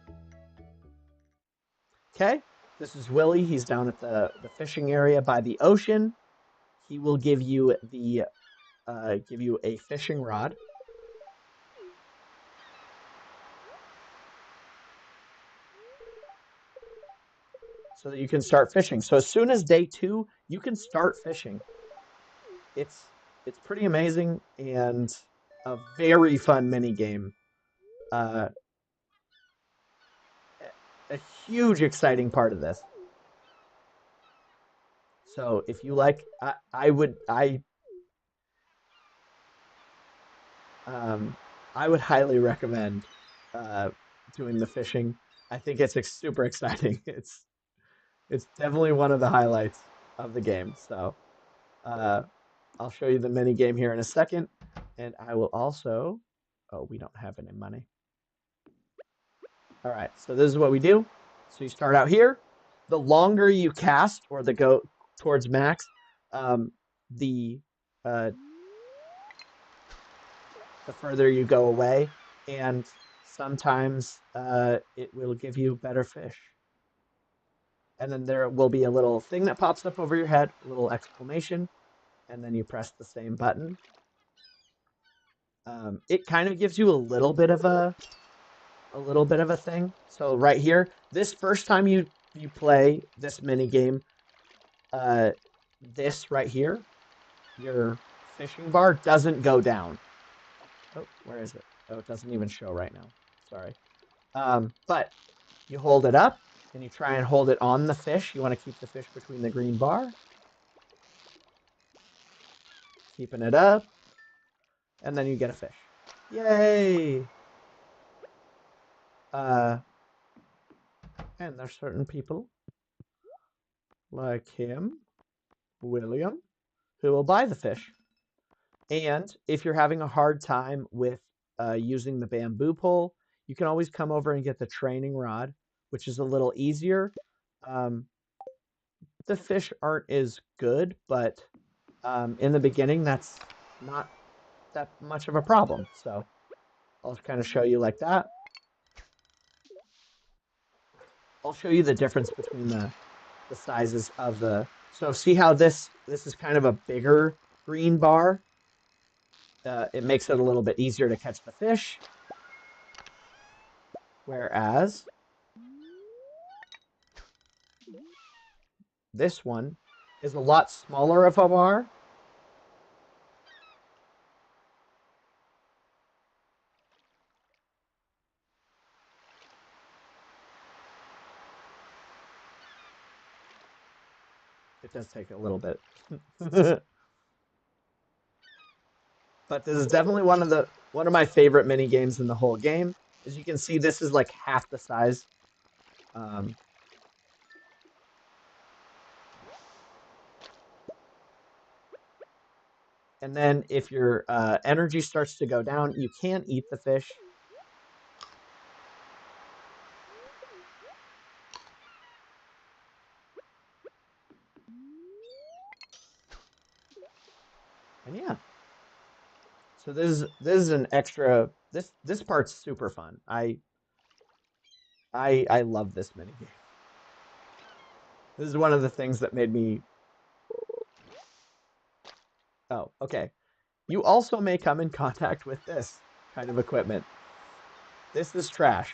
Okay, this is Willy. He's down at the fishing area by the ocean. He will give you a fishing rod. So that you can start fishing. So as soon as day 2, you can start fishing. It's pretty amazing and a very fun mini game. A huge exciting part of this. So if you like, I would highly recommend doing the fishing. I think it's super exciting. It's definitely one of the highlights of the game. So I'll show you the mini game here in a second, and I will also... Oh, we don't have any money. All right, so this is what we do. So you start out here. The longer you cast or go towards max, the further you go away, and sometimes it will give you better fish. And then there will be a little thing that pops up over your head, a little exclamation, and then you press the same button. It kind of gives you a little bit of a thing. So right here, this first time you play this mini game, this right here, your fishing bar doesn't go down. Oh, where is it? Oh, it doesn't even show right now. Sorry. But you hold it up and you try and hold it on the fish. You want to keep the fish between the green bar. Keeping it up. And then you get a fish. Yay! And there's certain people like him, William, who will buy the fish. And if you're having a hard time with using the bamboo pole, you can always come over and get the training rod, which is a little easier. The fish aren't as good, but in the beginning, that's not that much of a problem. So I'll kind of show you like that. I'll show you the difference between the sizes of the. So see how this is kind of a bigger green bar. It makes it a little bit easier to catch the fish. Whereas this one is a lot smaller of a bar. It does take a little bit. But this is definitely one of my favorite mini games in the whole game. As you can see, this is like half the size. And then if your energy starts to go down, you can't eat the fish. And yeah. So this is an extra. This part's super fun. I love this mini game. This is one of the things that made me. Oh, okay. You also may come in contact with this kind of equipment. This is trash.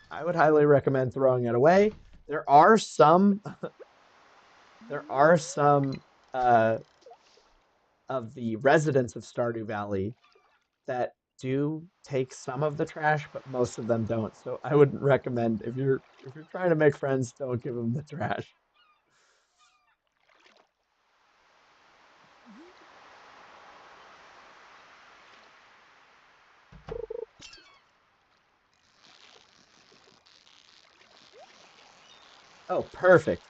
I would highly recommend throwing it away. There are some uh, of the residents of Stardew Valley that do take some of the trash, but most of them don't. So I wouldn't recommend if you're trying to make friends, don't give them the trash. Oh, perfect.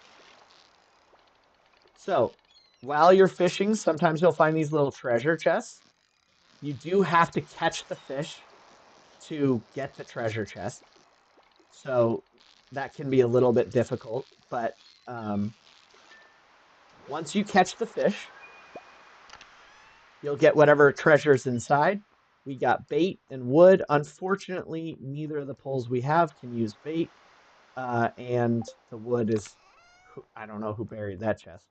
So while you're fishing, sometimes you'll find these little treasure chests. You do have to catch the fish to get the treasure chest. So that can be a little bit difficult, but once you catch the fish, you'll get whatever treasure's inside. We got bait and wood. Unfortunately, neither of the poles we have can use bait, and the wood is, I don't know who buried that chest,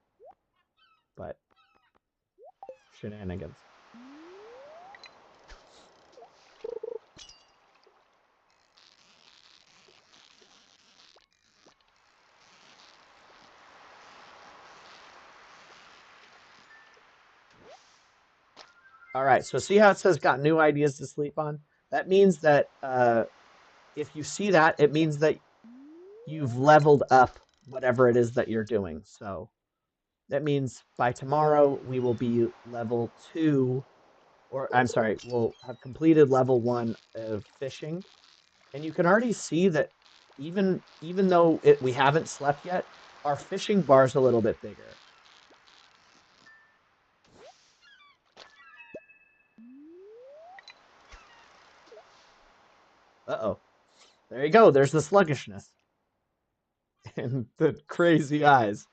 but shenanigans. All right, so see how it says got new ideas to sleep on? That means that if you see that, it means that you've leveled up whatever it is that you're doing. So that means by tomorrow we will be level 2, or I'm sorry, we'll have completed level 1 of fishing. And you can already see that even though we haven't slept yet, our fishing bar's a little bit bigger. Uh-oh. There you go. There's the sluggishness. And the crazy eyes.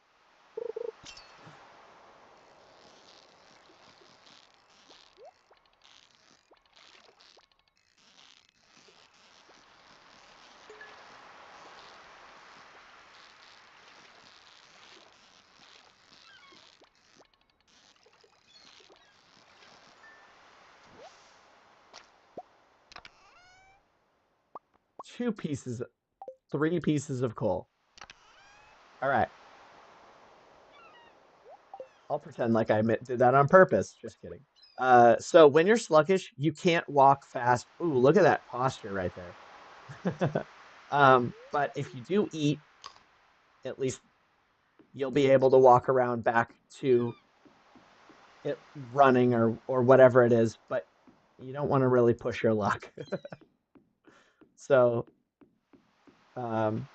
Three pieces of coal. All right. I'll pretend like I did that on purpose. Just kidding. So when you're sluggish, you can't walk fast. Ooh, look at that posture right there. But if you do eat, at least you'll be able to walk around back to it running or whatever it is. But you don't want to really push your luck. So um,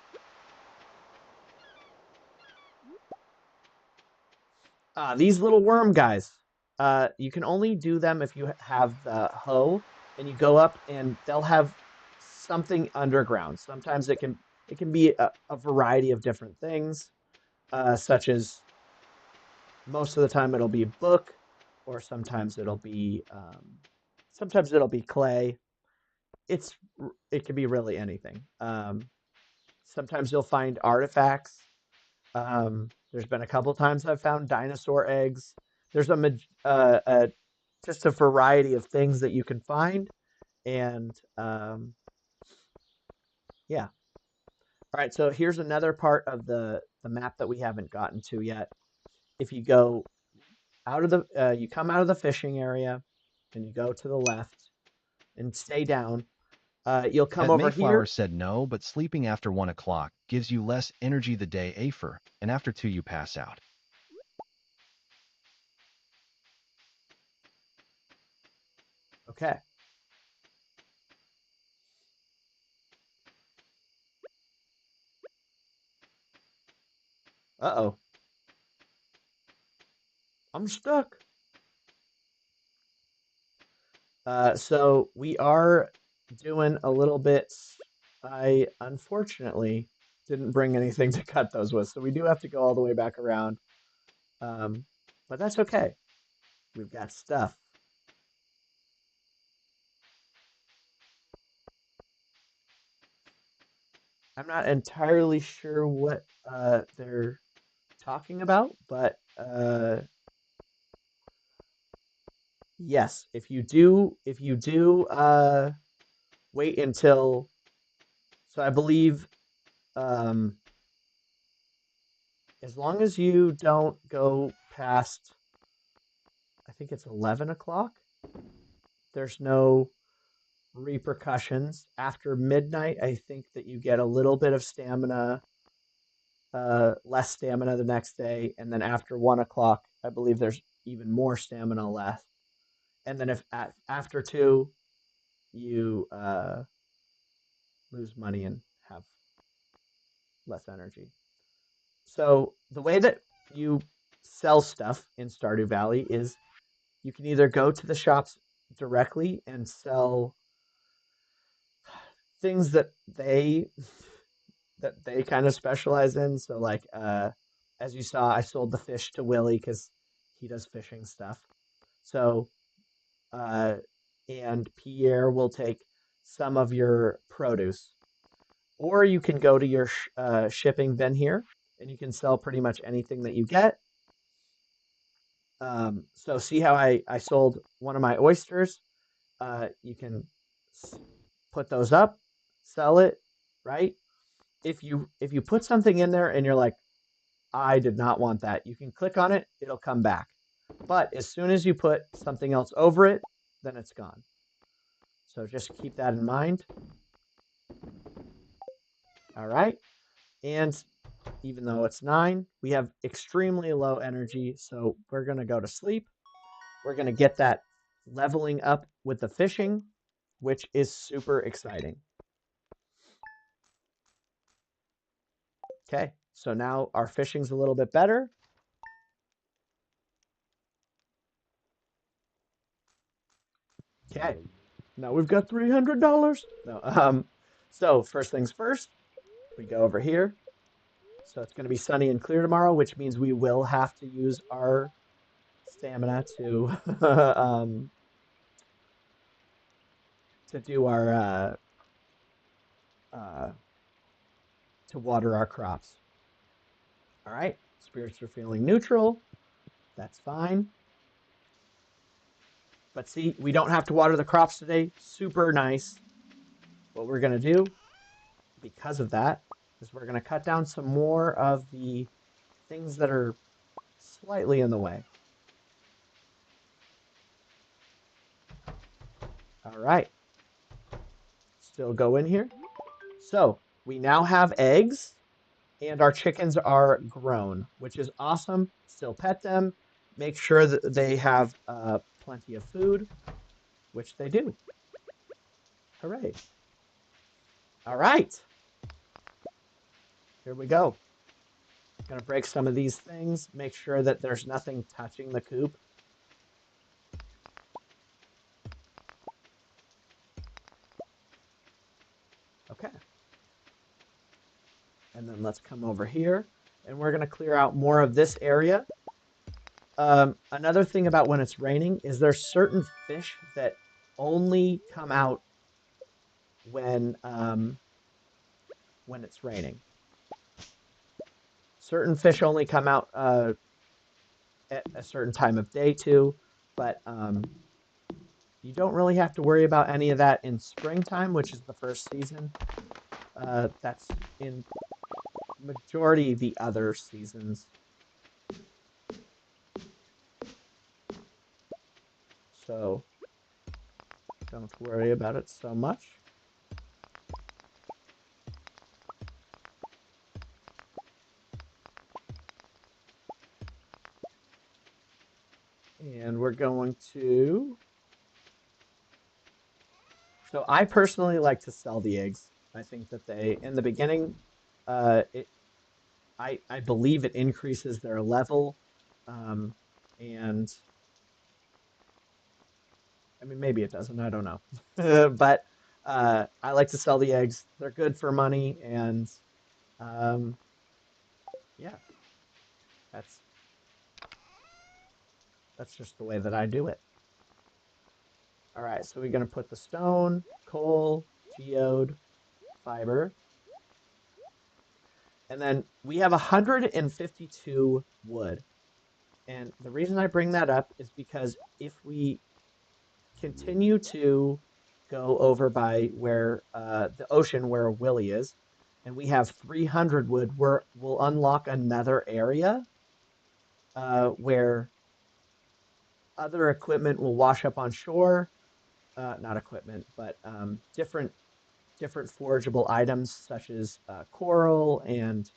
these little worm guys, you can only do them if you have the hoe and you go up and they'll have something underground. Sometimes it can be a variety of different things, such as most of the time it'll be a book, or sometimes it'll be clay. It can be really anything. Sometimes you'll find artifacts. There's been a couple times I've found dinosaur eggs. There's just a variety of things that you can find, and yeah. All right, so here's another part of the map that we haven't gotten to yet. If you go you come out of the fishing area, and you go to the left and stay down. You'll come Pet over Mayflower here. said no, but sleeping after 1 o'clock gives you less energy the day after, and after 2 you pass out. Okay. Uh-oh. I'm stuck. So we are doing a little bit. I unfortunately didn't bring anything to cut those with, so we do have to go all the way back around. Um, but that's okay. We've got stuff. I'm not entirely sure what they're talking about, but yes, if you do wait until so I believe um, as long as you don't go past I think it's 11 o'clock, there's no repercussions. After midnight, I think that you get a little bit of stamina, less stamina the next day, and then after 1 o'clock, I believe there's even more stamina left. And then if after two, you lose money and have less energy. So the way that you sell stuff in Stardew Valley is you can either go to the shops directly and sell things that they kind of specialize in. So like as you saw, I sold the fish to Willie because he does fishing stuff. So uh, and Pierre will take some of your produce, or you can go to your shipping bin here, and you can sell pretty much anything that you get. So see how I sold one of my oysters? You can put those up, sell it, right? If you put something in there and you're like, I did not want that, you can click on it, it'll come back. But as soon as you put something else over it, then it's gone. So just keep that in mind. All right. And even though it's 9, we have extremely low energy, so we're going to go to sleep. We're going to get that leveling up with the fishing, which is super exciting. Okay, so now our fishing's a little bit better. Okay, now we've got $300. No, so first things first, we go over here. So it's going to be sunny and clear tomorrow, which means we will have to use our stamina um, to do our uh, to water our crops. All right, spirits are feeling neutral. That's fine. But see, we don't have to water the crops today. Super nice. What we're going to do because of that is we're going to cut down some more of the things that are slightly in the way. All right. Still go in here. So we now have eggs and our chickens are grown, which is awesome. Still pet them. Make sure that they have plenty of food, which they do. Hooray. All right. Here we go. Gonna break some of these things. Make sure that there's nothing touching the coop. Okay. And then let's come over here and we're gonna clear out more of this area. Another thing about when it's raining is there's certain fish that only come out when it's raining. Certain fish only come out at a certain time of day too, but you don't really have to worry about any of that in springtime, which is the first season. That's in majority the other seasons. So don't worry about it so much. And we're going to... So I personally like to sell the eggs. I think that they, in the beginning, I believe it increases their level, and I mean maybe it doesn't. I don't know, but I like to sell the eggs. They're good for money, and um, yeah, that's just the way that I do it. All right, so we're gonna put the stone, coal, geode, fiber, and then we have 152 wood. And the reason I bring that up is because if we continue to go over by where the ocean where Willie is, and we have 300 wood, we'll unlock another area where other equipment will wash up on shore. Not equipment, but different forageable items such as coral and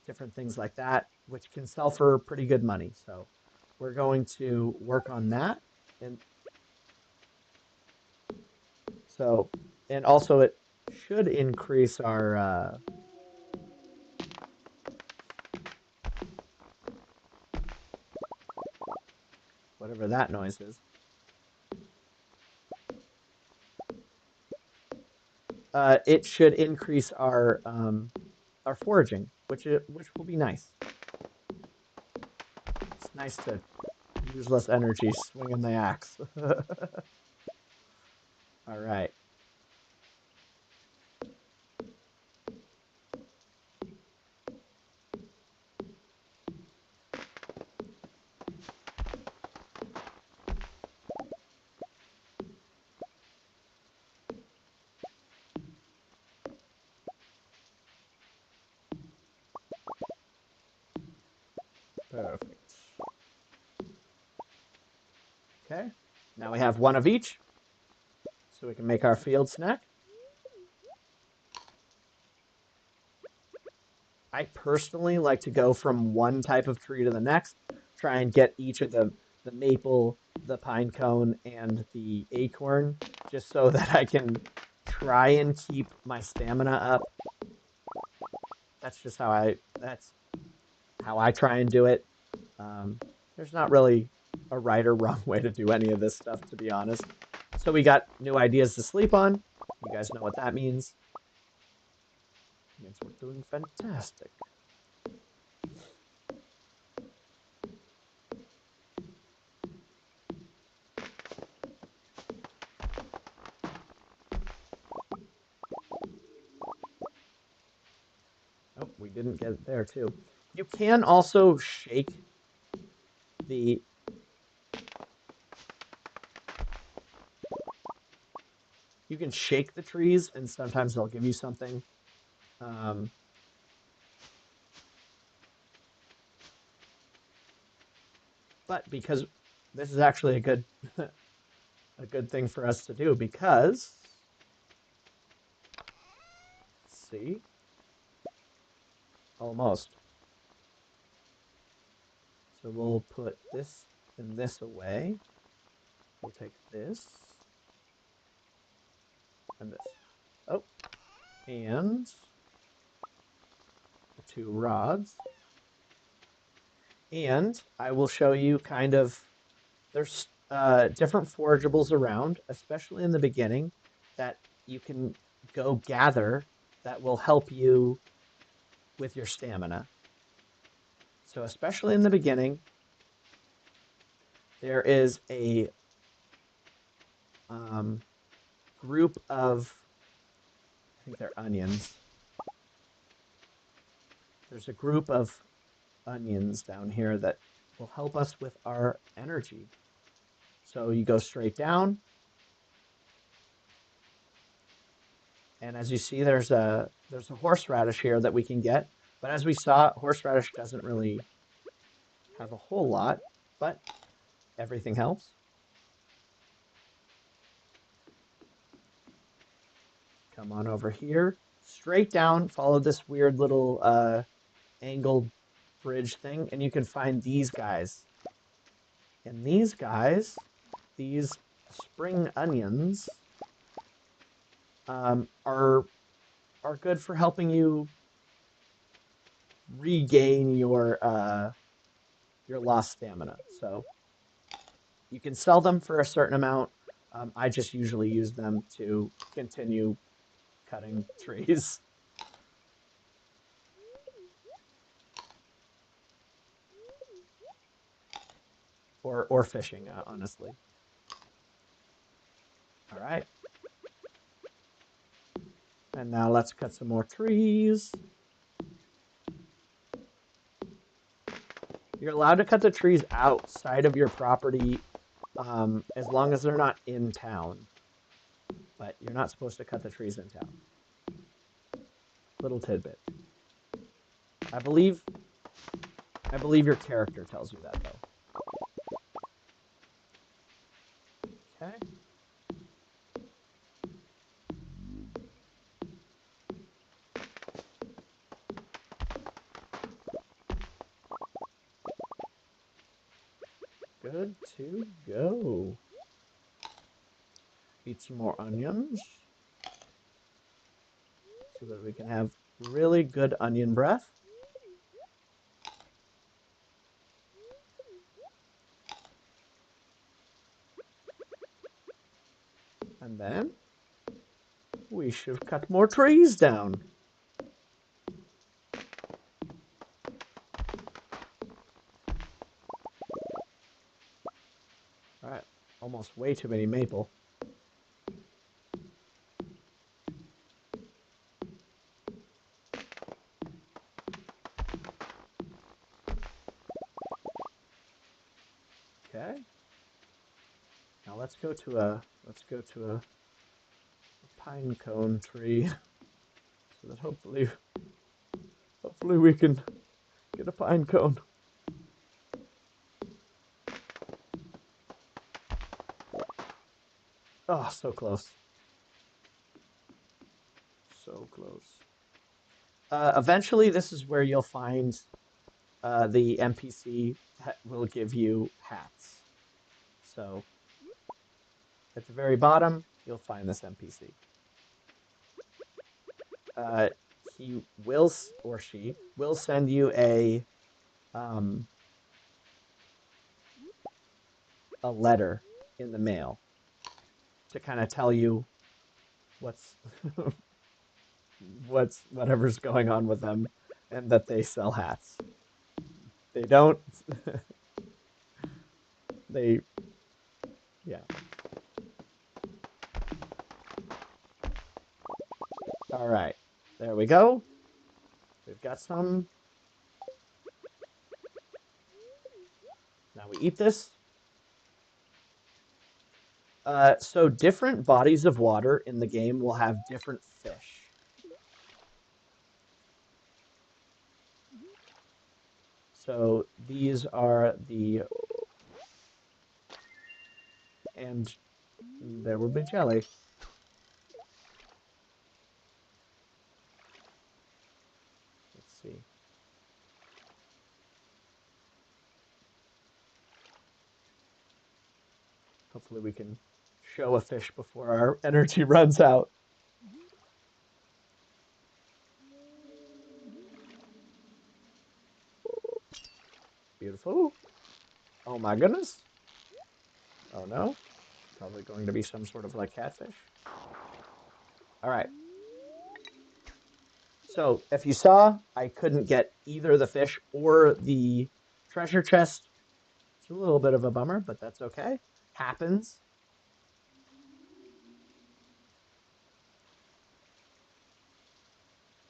different things like that, which can sell for pretty good money. So we're going to work on that. And so, and also it should increase our whatever that noise is. It should increase our foraging, which will be nice. It's nice to use less energy swinging the axe. All right. Perfect. Okay. Now we have one of each, so we can make our field snack. I personally like to go from one type of tree to the next, try and get each of the maple, the pine cone, and the acorn, just so that I can try and keep my stamina up. That's just that's how I try and do it. There's not really a right or wrong way to do any of this stuff, to be honest. So we got new ideas to sleep on. You guys know what that means. It means we're doing fantastic. Oh, we didn't get it there too. You can also shake the you can shake the trees and sometimes they'll give you something. Um, but because this is actually a good a good thing for us to do because, see, almost. So we'll put this and this away. We'll take this and this. Oh, and the 2 rods. And I will show you kind of, there's different forageables around, especially in the beginning, that you can go gather that will help you with your stamina. So especially in the beginning, there is a group of, I think they're onions. There's a group of onions down here that will help us with our energy. So you go straight down, and as you see, there's a horseradish here that we can get. But as we saw, horseradish doesn't really have a whole lot, but everything helps. Come on over here, straight down, follow this weird little angled bridge thing, and you can find these guys. And these guys, these spring onions, are good for helping you regain your lost stamina. So you can sell them for a certain amount. I just usually use them to continue cutting trees. Or fishing, honestly. All right. And now let's cut some more trees. You're allowed to cut the trees outside of your property as long as they're not in town. But you're not supposed to cut the trees in town. Little tidbit. I believe your character tells you that, though. Okay. Good to go. Eat some more onions so that we can have really good onion breath. And then we should cut more trees down. All right, almost way too many maple. Okay. Now let's go to a pine cone tree so that hopefully we can get a pine cone. Oh, so close. So close. Eventually, this is where you'll find the NPC that will give you hats. So at the very bottom, you'll find this NPC. He will, or she will send you a letter in the mail to kind of tell you what's whatever's going on with them, and that they sell hats. They don't. They, yeah. All right, there we go. We've got some. Now we eat this. So different bodies of water in the game will have different fish. So these are the There will be jelly. Let's see. Hopefully we can show a fish before our energy runs out. Beautiful. Oh my goodness. Oh no. Probably going to be some sort of like catfish. All right. So if you saw, I couldn't get either the fish or the treasure chest. It's a little bit of a bummer, but that's okay. Happens.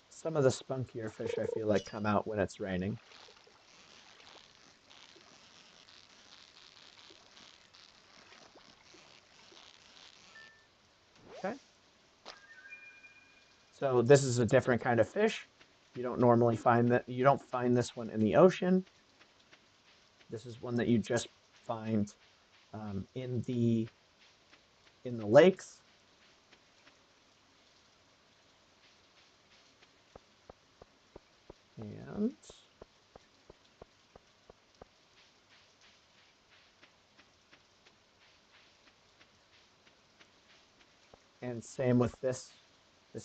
Some of the spunkier fish I feel like come out when it's raining. Okay. So this is a different kind of fish. You don't normally find that. You don't find this one in the ocean. This is one that you just find in the lakes. And same with this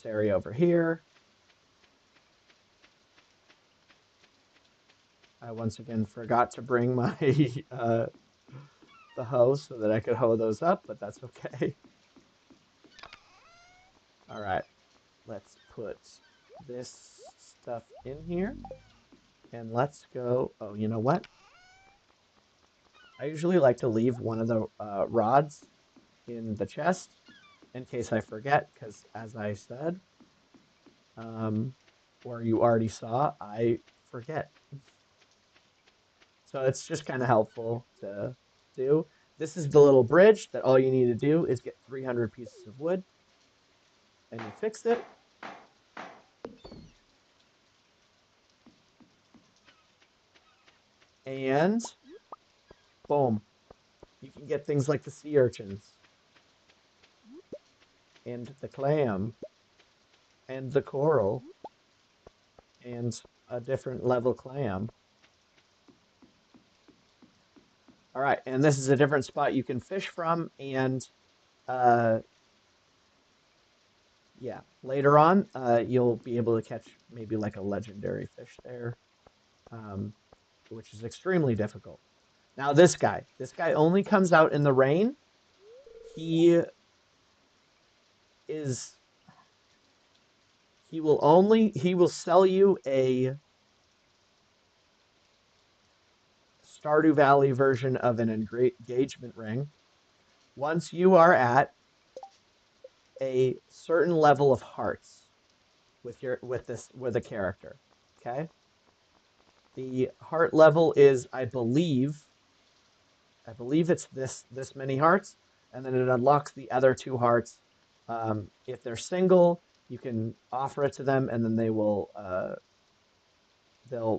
area over here. I once again forgot to bring my the hoe so that I could hoe those up, but that's okay. All right, let's put this stuff in here. And let's go. Oh, you know what? I usually like to leave one of the rods in the chest in case I forget, because as I said, or you already saw, I forget. So it's just kind of helpful to do. This is the little bridge that all you need to do is get 300 pieces of wood and you fix it. And boom, you can get things like the sea urchins and the clam and the coral and a different level clam. All right, and this is a different spot you can fish from, and uh, yeah, later on, you'll be able to catch maybe like a legendary fish there, um, which is extremely difficult. Now this guy only comes out in the rain. He is he will sell you a Stardew Valley version of an engagement ring once you are at a certain level of hearts with a character. Okay? The heart level is I believe it's this many hearts, and then it unlocks the other two hearts. If they're single, you can offer it to them, and then they'll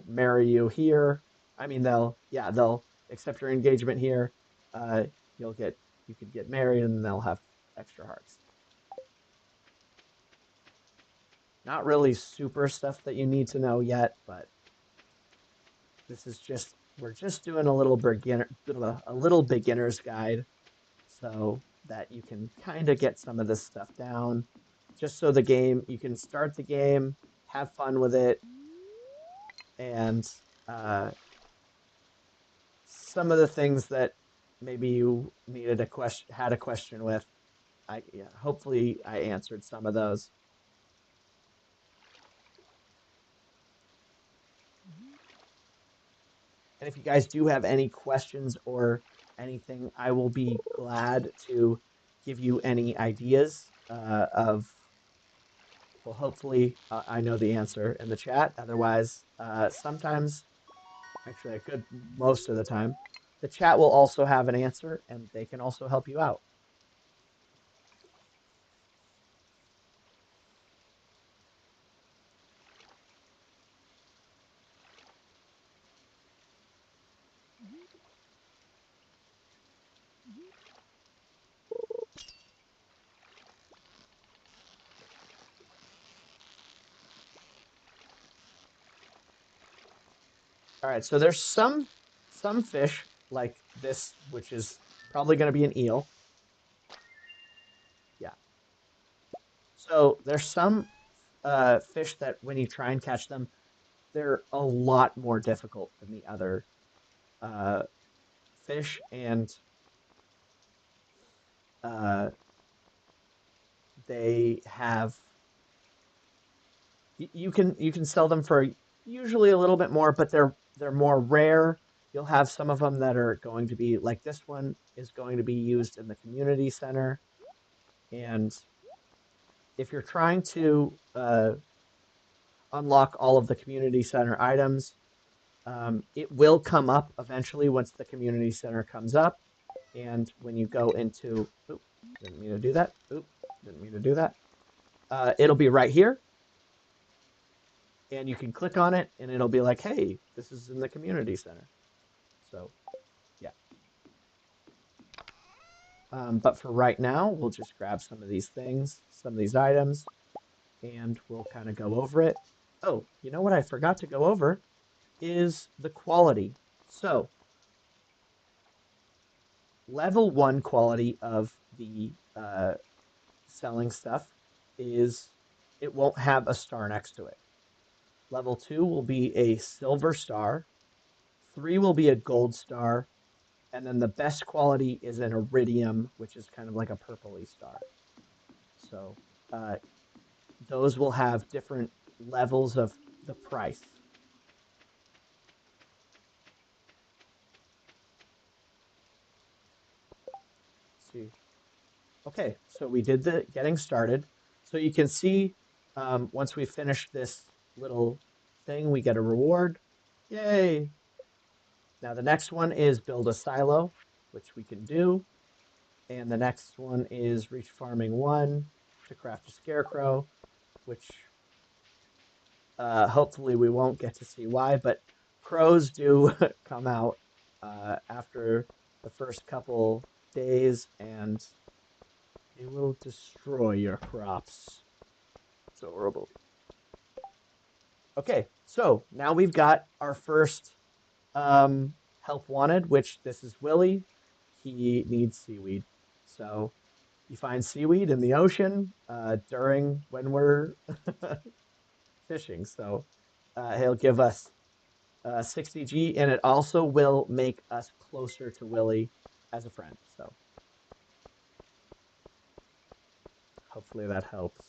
marry you here. I mean, they'll accept your engagement here. Uh, you could get married, and they'll have extra hearts. Not really super stuff that you need to know yet, but this is just we're just doing a little beginner's guide so that you can kind of get some of this stuff down just so the game you can start the game, have fun with it, and uh, some of the things that maybe you needed a question had a question with, hopefully I answered some of those. And if you guys do have any questions or anything, I will be glad to give you any ideas of. Well, hopefully, I know the answer in the chat. Otherwise, sometimes, actually, I could most of the time, the chat will also have an answer and they can also help you out. All right, so there's some fish like this, which is probably going to be an eel. Yeah. So there's some fish that when you try and catch them, they're a lot more difficult than the other uh, fish, and uh, they have you can sell them for usually a little bit more, but they're more rare. You'll have some of them that are going to be like this one is going to be used in the community center, and if you're trying to unlock all of the community center items, it will come up eventually once the community center comes up. And when you go into, oop, didn't mean to do that. Oop, didn't mean to do that. It'll be right here. And you can click on it and it'll be like, hey, this is in the community center. So, yeah. But for right now, we'll just grab some of these things, some of these items, and we'll kind of go over it. Oh, you know what I forgot to go over is the quality. So, level 1 quality of the selling stuff is it won't have a star next to it. Level 2 will be a silver star. 3 will be a gold star. And then the best quality is an iridium, which is kind of like a purpley star. So uh, those will have different levels of the price. Let's see. Okay, so we did the getting started. So you can see once we finish this little thing, we get a reward. Yay! Now the next one is build a silo, which we can do. And the next one is reach farming 1 to craft a scarecrow, which hopefully we won't get to see why, but crows do come out after the first couple days and they will destroy your crops. It's horrible. Okay, so now we've got our first help wanted, which this is Willie. He needs seaweed. So you find seaweed in the ocean during when we're fishing. So he'll give us 60G, and it also will make us closer to Willie as a friend. So hopefully that helps.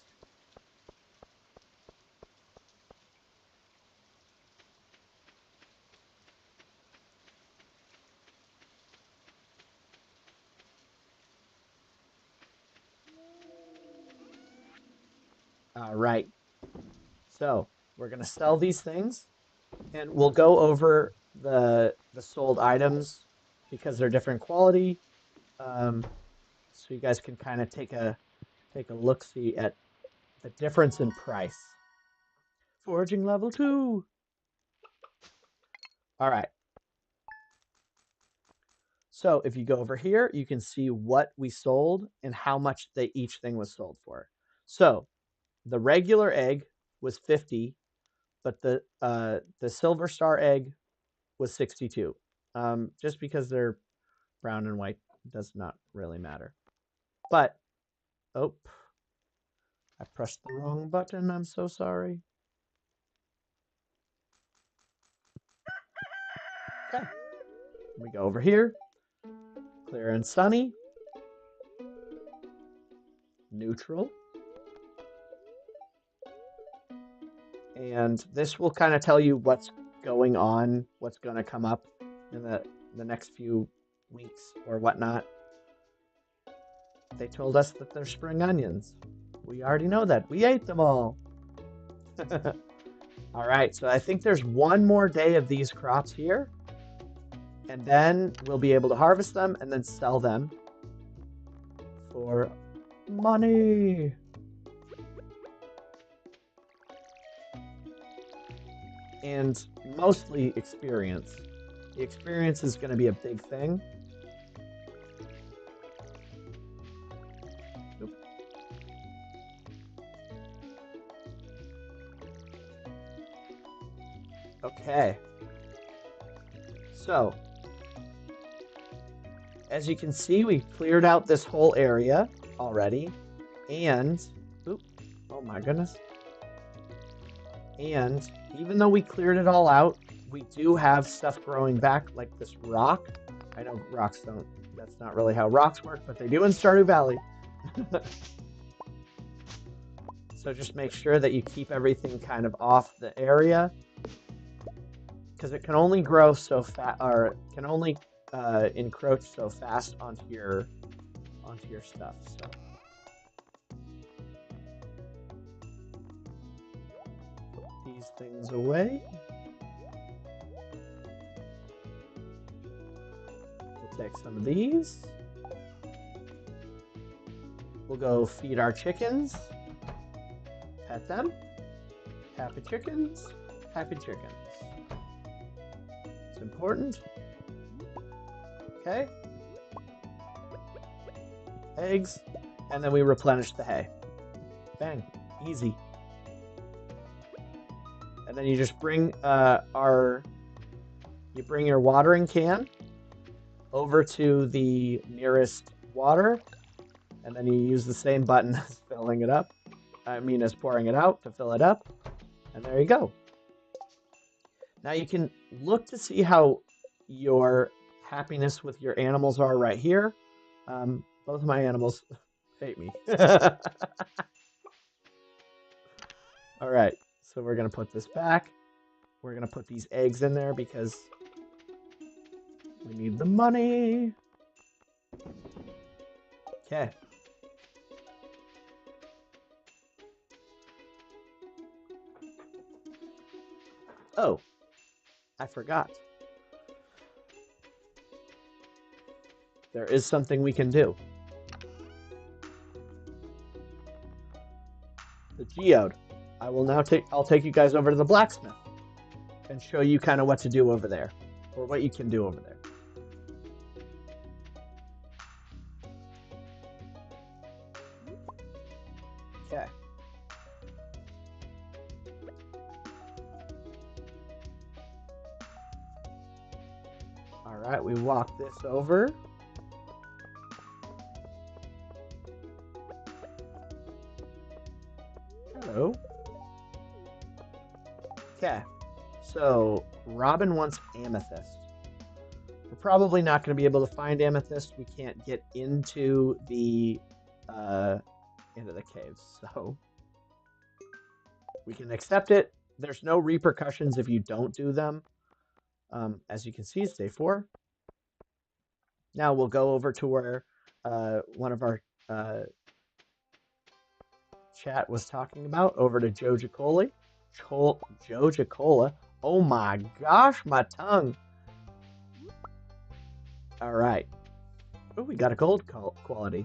All right. So we're gonna sell these things, and we'll go over the sold items because they're different quality. So you guys can kind of take a look see at the difference in price. Forging level 2. All right. So if you go over here, you can see what we sold and how much each thing was sold for. So the regular egg was 50, but the silver star egg was 62. Just because they're brown and white does not really matter. But oh, I pressed the wrong button. I'm so sorry. Okay, we go over here. Clear and sunny. Neutral. And this will kind of tell you what's going on, what's going to come up in the next few weeks or whatnot. They told us that they're spring onions. We already know that. We ate them all. All right, so I think there's one more day of these crops here. And then we'll be able to harvest them and then sell them for money. And mostly experience. The experience is going to be a big thing. Okay. So, as you can see, we cleared out this whole area already. And, oh my goodness. And even though we cleared it all out, we do have stuff growing back, like this rock. I know rocks don't, that's not really how rocks work, but they do in Stardew Valley. So just make sure that you keep everything kind of off the area, because it can only grow so fast, or can only encroach so fast onto your stuff. So. Put these things away. We'll take some of these. We'll go feed our chickens. Pet them. Happy chickens. Happy chickens. It's important. Okay. Eggs. And then we replenish the hay. Bang. Easy. And then you just bring your watering can over to the nearest water, and then you use the same button as filling it up. As pouring it out to fill it up. And there you go. Now you can look to see how your happiness with your animals are right here. Both of my animals hate me. All right, so we're going to put this back. We're going to put these eggs in there because we need the money. Okay. Oh, I forgot. There is something we can do. The geode. I'll take you guys over to the blacksmith and show you kind of what to do over there, or what you can do over there. Okay. All right, we walk this over. Hello. Okay, so Robin wants amethyst. We're probably not going to be able to find amethyst. We can't get into the caves, so we can accept it. There's no repercussions if you don't do them. As you can see, it's day 4. Now we'll go over to where one of our chat was talking about, over to Joja Cola. Joja Cola. Oh my gosh, my tongue. All right. Oh, we got a gold quality.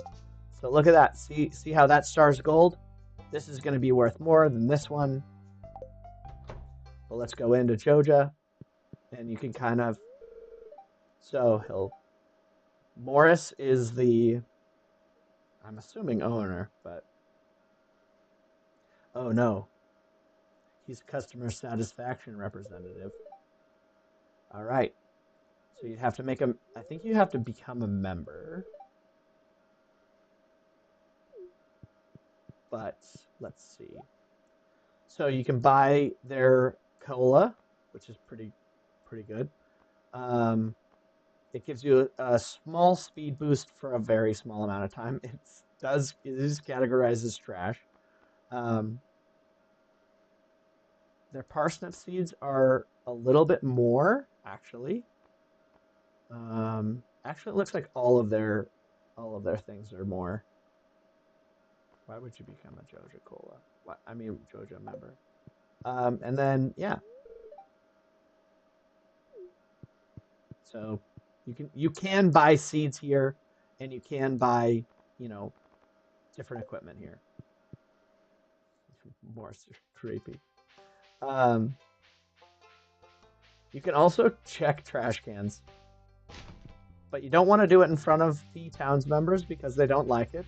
So look at that. See how that star's gold? This is going to be worth more than this one. But let's go into Joja, and you can kind of. So Morris is the, I'm assuming, owner, but. Oh no. He's customer satisfaction representative. All right. So you'd have to make I think you have to become a member. But let's see. So you can buy their cola, which is pretty good. It gives you a small speed boost for a very small amount of time. It is categorized as trash. Their parsnip seeds are a little bit more, actually. Actually, it looks like all of their things are more. Why would you become a Joja Cola? Joja member. And then yeah. So you can buy seeds here, and you can buy different equipment here. More creepy. You can also check trash cans, but you don't want to do it in front of the town's members because they don't like it.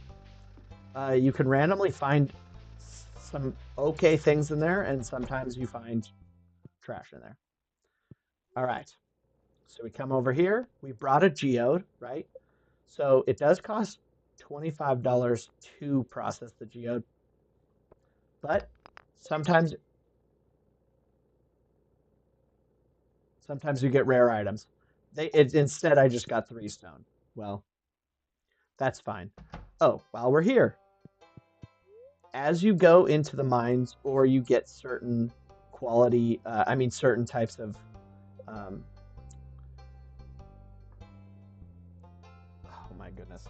You can randomly find some okay things in there, and sometimes you find trash in there. All right. So we come over here. We brought a geode, right? So it does cost $25 to process the geode, but sometimes sometimes you get rare items. Instead I just got 3 stone. Well, that's fine. Oh, while we're here, as you go into the mines or you get certain certain types of um, oh my goodness.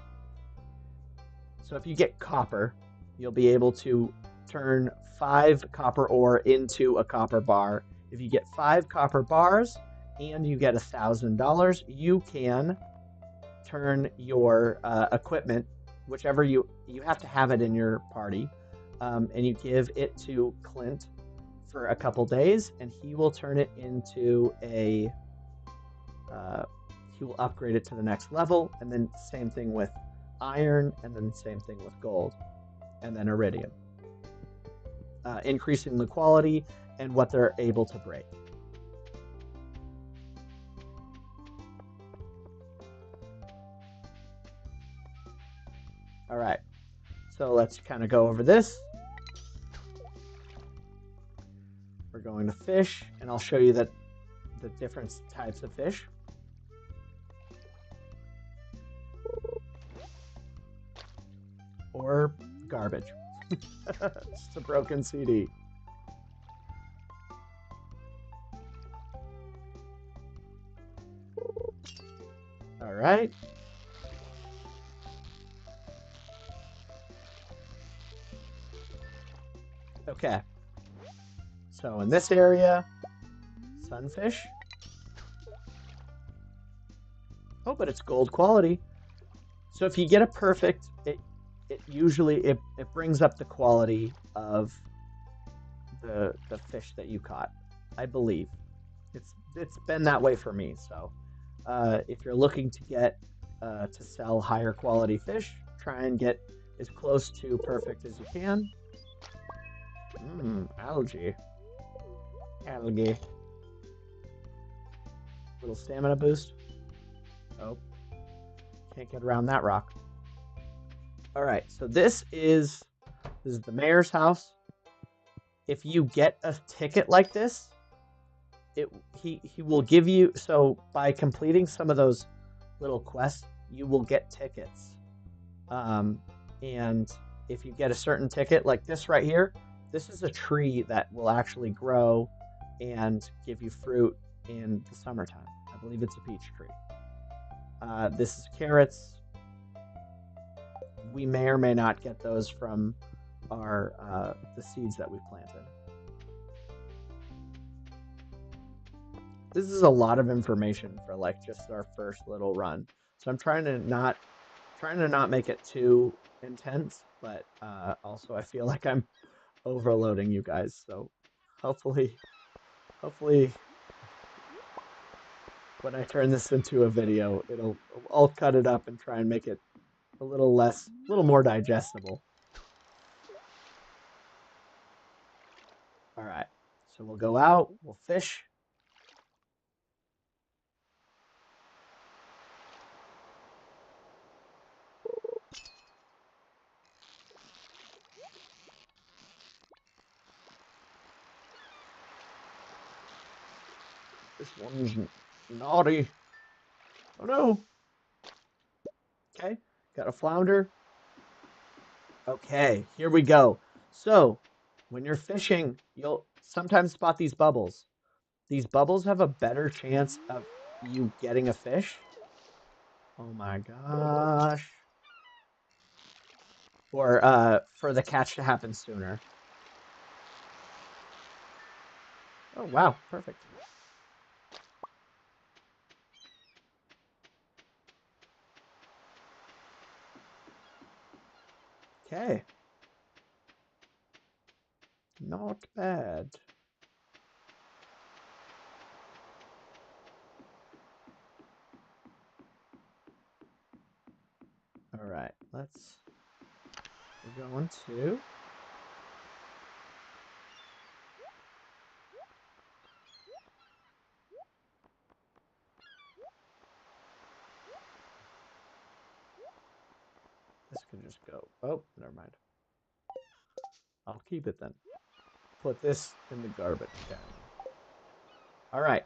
So if you get copper, you'll be able to turn 5 copper ore into a copper bar. If you get 5 copper bars and you get $1,000, you can turn your equipment, whichever you have to have it in your party, and you give it to Clint for a couple days, and he will turn it into he will upgrade it to the next level, and then same thing with iron, and then same thing with gold, and then iridium, increasing the quality and what they're able to break. All right, so let's kind of go over this. We're going to fish, and I'll show you the different types of fish. Or garbage. Just a broken CD. All right. Okay. So in this area, sunfish. Oh, but it's gold quality. So if you get a perfect, it usually brings up the quality of the fish that you caught. I believe it's been that way for me. So if you're looking to get to sell higher quality fish, try and get as close to perfect as you can. Algae. Little stamina boost. Oh, can't get around that rock. All right, so this is the mayor's house. If you get a ticket like this, he will give you, so by completing some of those little quests, you will get tickets. And if you get a certain ticket like this right here, this is a tree that will actually grow and give you fruit in the summertime. I believe it's a peach tree. This is carrots. We may or may not get those from our the seeds that we planted. This is a lot of information for like just our first little run. So I'm trying to not make it too intense, but also I feel like I'm overloading you guys. So hopefully when I turn this into a video, I'll cut it up and try and make it a little more digestible. All right, so we'll go out, we'll fish. This one's naughty. Oh no. Okay, got a flounder. Okay, here we go. So, when you're fishing, you'll sometimes spot these bubbles. These bubbles have a better chance of you getting a fish. Oh my gosh. Or for the catch to happen sooner. Oh wow, perfect. Okay. Not bad. All right, we're going to. just go. Oh, never mind. I'll keep it then. Put this in the garbage can. All right.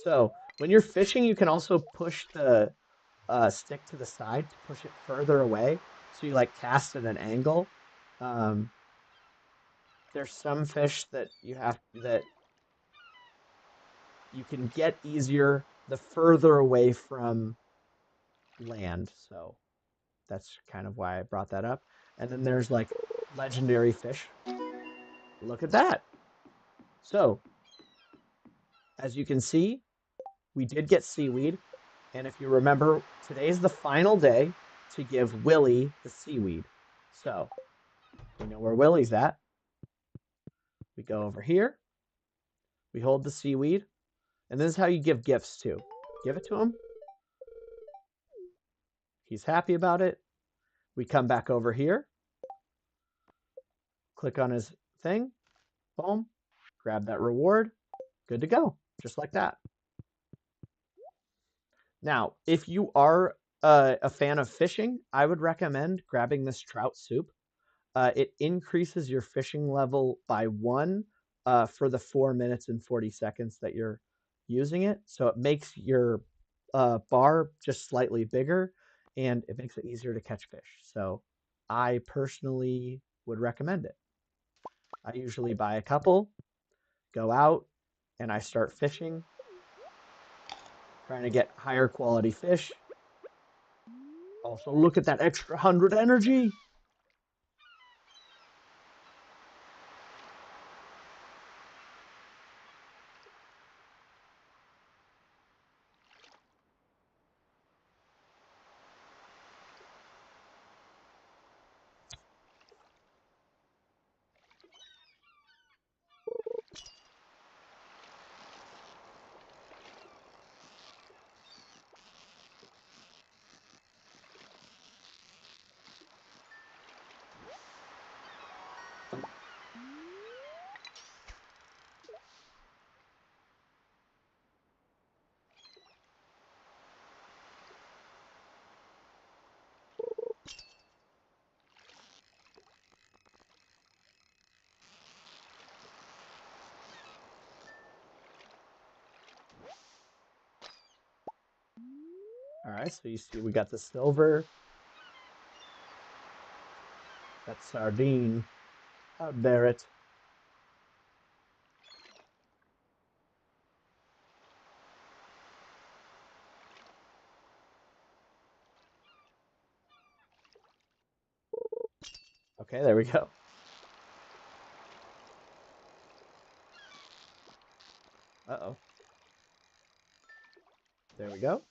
So when you're fishing, you can also push the stick to the side to push it further away. So you like cast at an angle. Um, there's some fish that you can get easier the further away from land. So that's kind of why I brought that up. And then there's like legendary fish. Look at that. So as you can see, we did get seaweed. And if you remember, today's the final day to give Willy the seaweed. So we know where Willy's at. We go over here. We hold the seaweed. And this is how you give gifts too. Give it to him. He's happy about it. We come back over here. Click on his thing. Boom. Grab that reward. Good to go. Just like that. Now, if you are a fan of fishing, I would recommend grabbing this trout soup. It increases your fishing level by 1 for the 4 minutes and 40 seconds that you're using it. So it makes your bar just slightly bigger, and it makes it easier to catch fish. So I personally would recommend it. I usually buy a couple, go out, and I start fishing, trying to get higher quality fish. Also, look at that extra 100 energy. All right, so you see we got the silver. That sardine. How dare it? Okay, there we go. Uh-oh. There we go.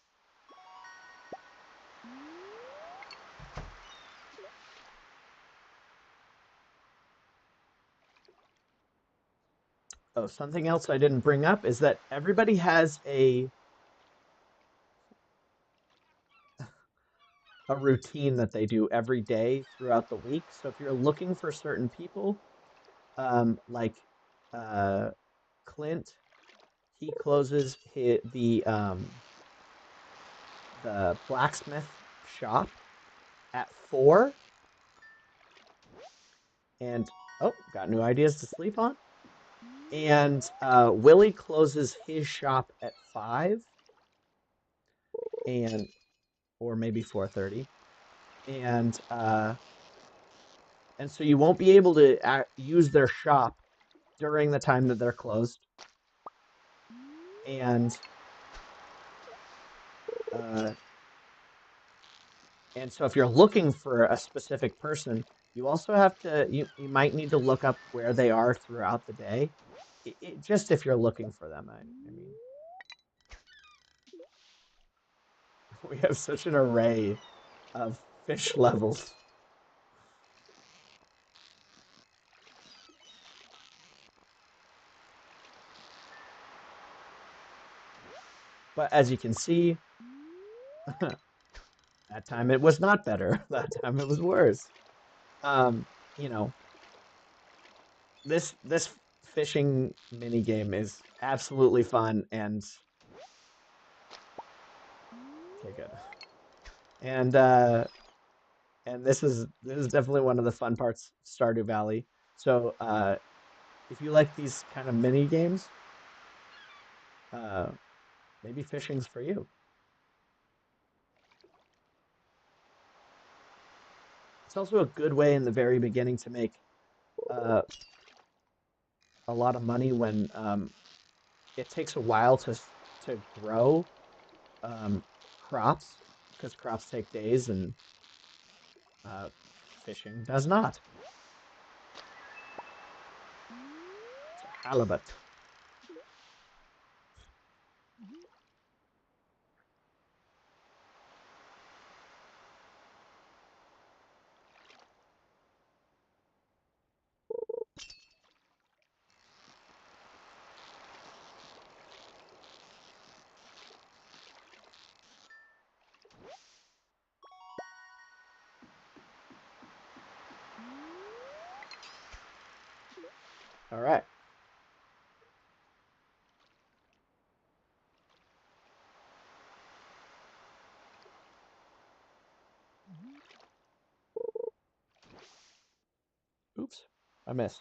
Oh, something else I didn't bring up is that everybody has a routine that they do every day throughout the week. So if you're looking for certain people, like Clint, he closes the blacksmith shop at 4, and oh, got new ideas to sleep on. And Willie closes his shop at 5, and or maybe 4:30, and so you won't be able to use their shop during the time that they're closed. And uh, and so if you're looking for a specific person, you also have to you might need to look up where they are throughout the day. Just if you're looking for them, I mean, we have such an array of fish levels. But as you can see, that time it was not better. That time it was worse. You know, this fishing mini game is absolutely fun, and okay, good. And And this is definitely one of the fun parts of Stardew Valley. So if you like these kind of mini games, uh, maybe fishing's for you. It's also a good way in the very beginning to make uh, a lot of money when it takes a while to grow um, crops because crops take days and uh, fishing does not. It's a halibut. All right. Oops, I missed.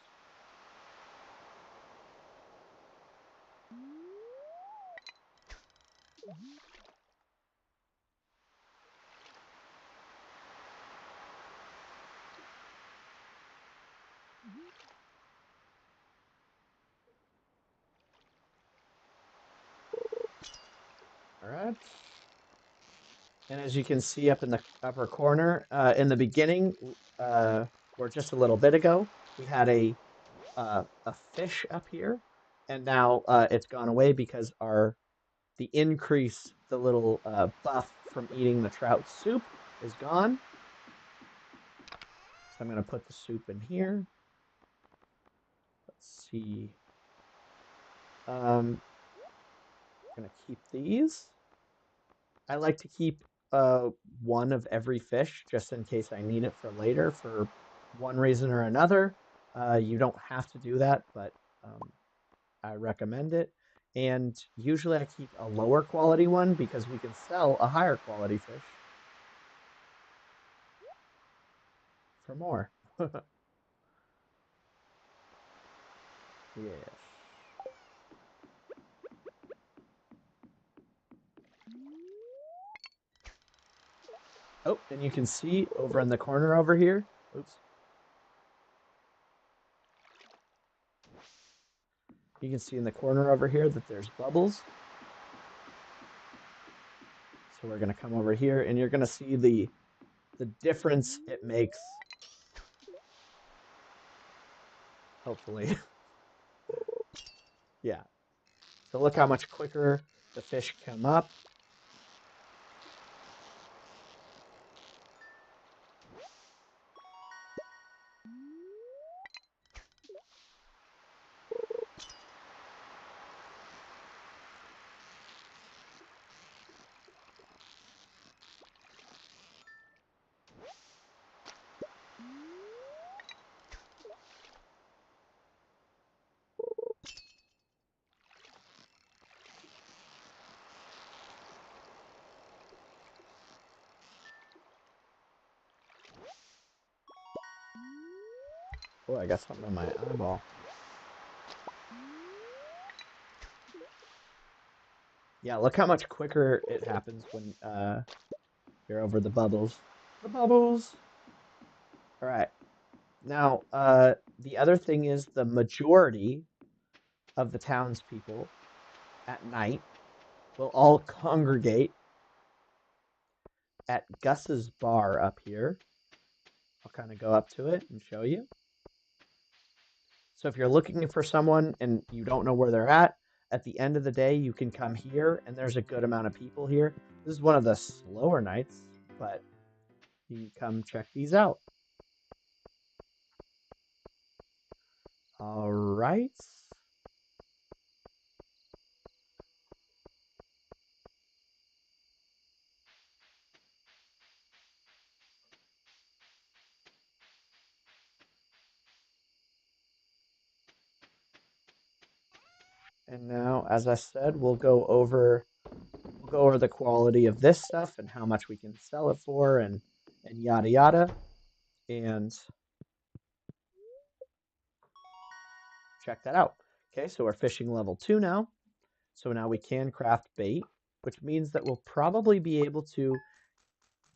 All right. And as you can see up in the upper corner, in the beginning, or just a little bit ago, we had a fish up here, and now it's gone away because our the increase, the little buff from eating the trout soup is gone. So I'm going to put the soup in here. Let's see. I'm going to keep these. I like to keep one of every fish just in case I need it for later for one reason or another. You don't have to do that, but I recommend it. And usually I keep a lower quality one because we can sell a higher quality fish for more. Yes. Oh, and you can see over in the corner over here. Oops. You can see in the corner over here that there's bubbles. So we're going to come over here and you're going to see the difference it makes. Hopefully. Yeah. So look how much quicker the fish come up. Oh, I got something on my eyeball. Yeah, look how much quicker it happens when you're over the bubbles. The bubbles. All right. Now, the other thing is the majority of the townspeople at night will all congregate at Gus's bar up here. I'll kind of go up to it and show you. So if you're looking for someone and you don't know where they're at the end of the day, you can come here, and there's a good amount of people here. This is one of the slower nights, but you can come check these out. All right. And now, as I said, we'll go over the quality of this stuff and how much we can sell it for, and and yada yada. And check that out. Okay, so we're fishing level 2 now. So now we can craft bait, which means that we'll probably be able to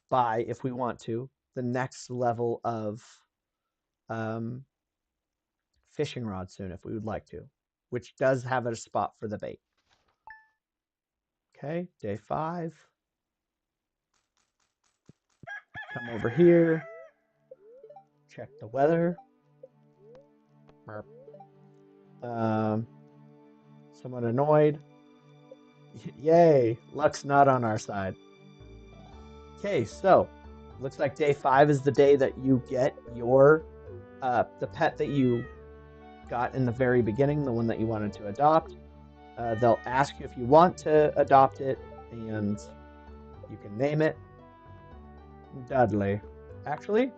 buy, if we want to, the next level of fishing rod soon, if we would like to, which does have a spot for the bait. Okay, day 5. Come over here. Check the weather. Somewhat annoyed. Yay, luck's not on our side. Okay, so looks like day 5 is the day that you get your the pet that you got in the very beginning, the one that you wanted to adopt. They'll ask you if you want to adopt it, and you can name it Dudley. Actually,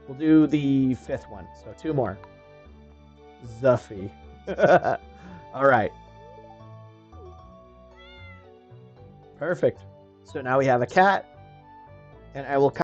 we'll do the 5th one, so 2 more. Zuffy. All right. Perfect. So now we have a cat, and I will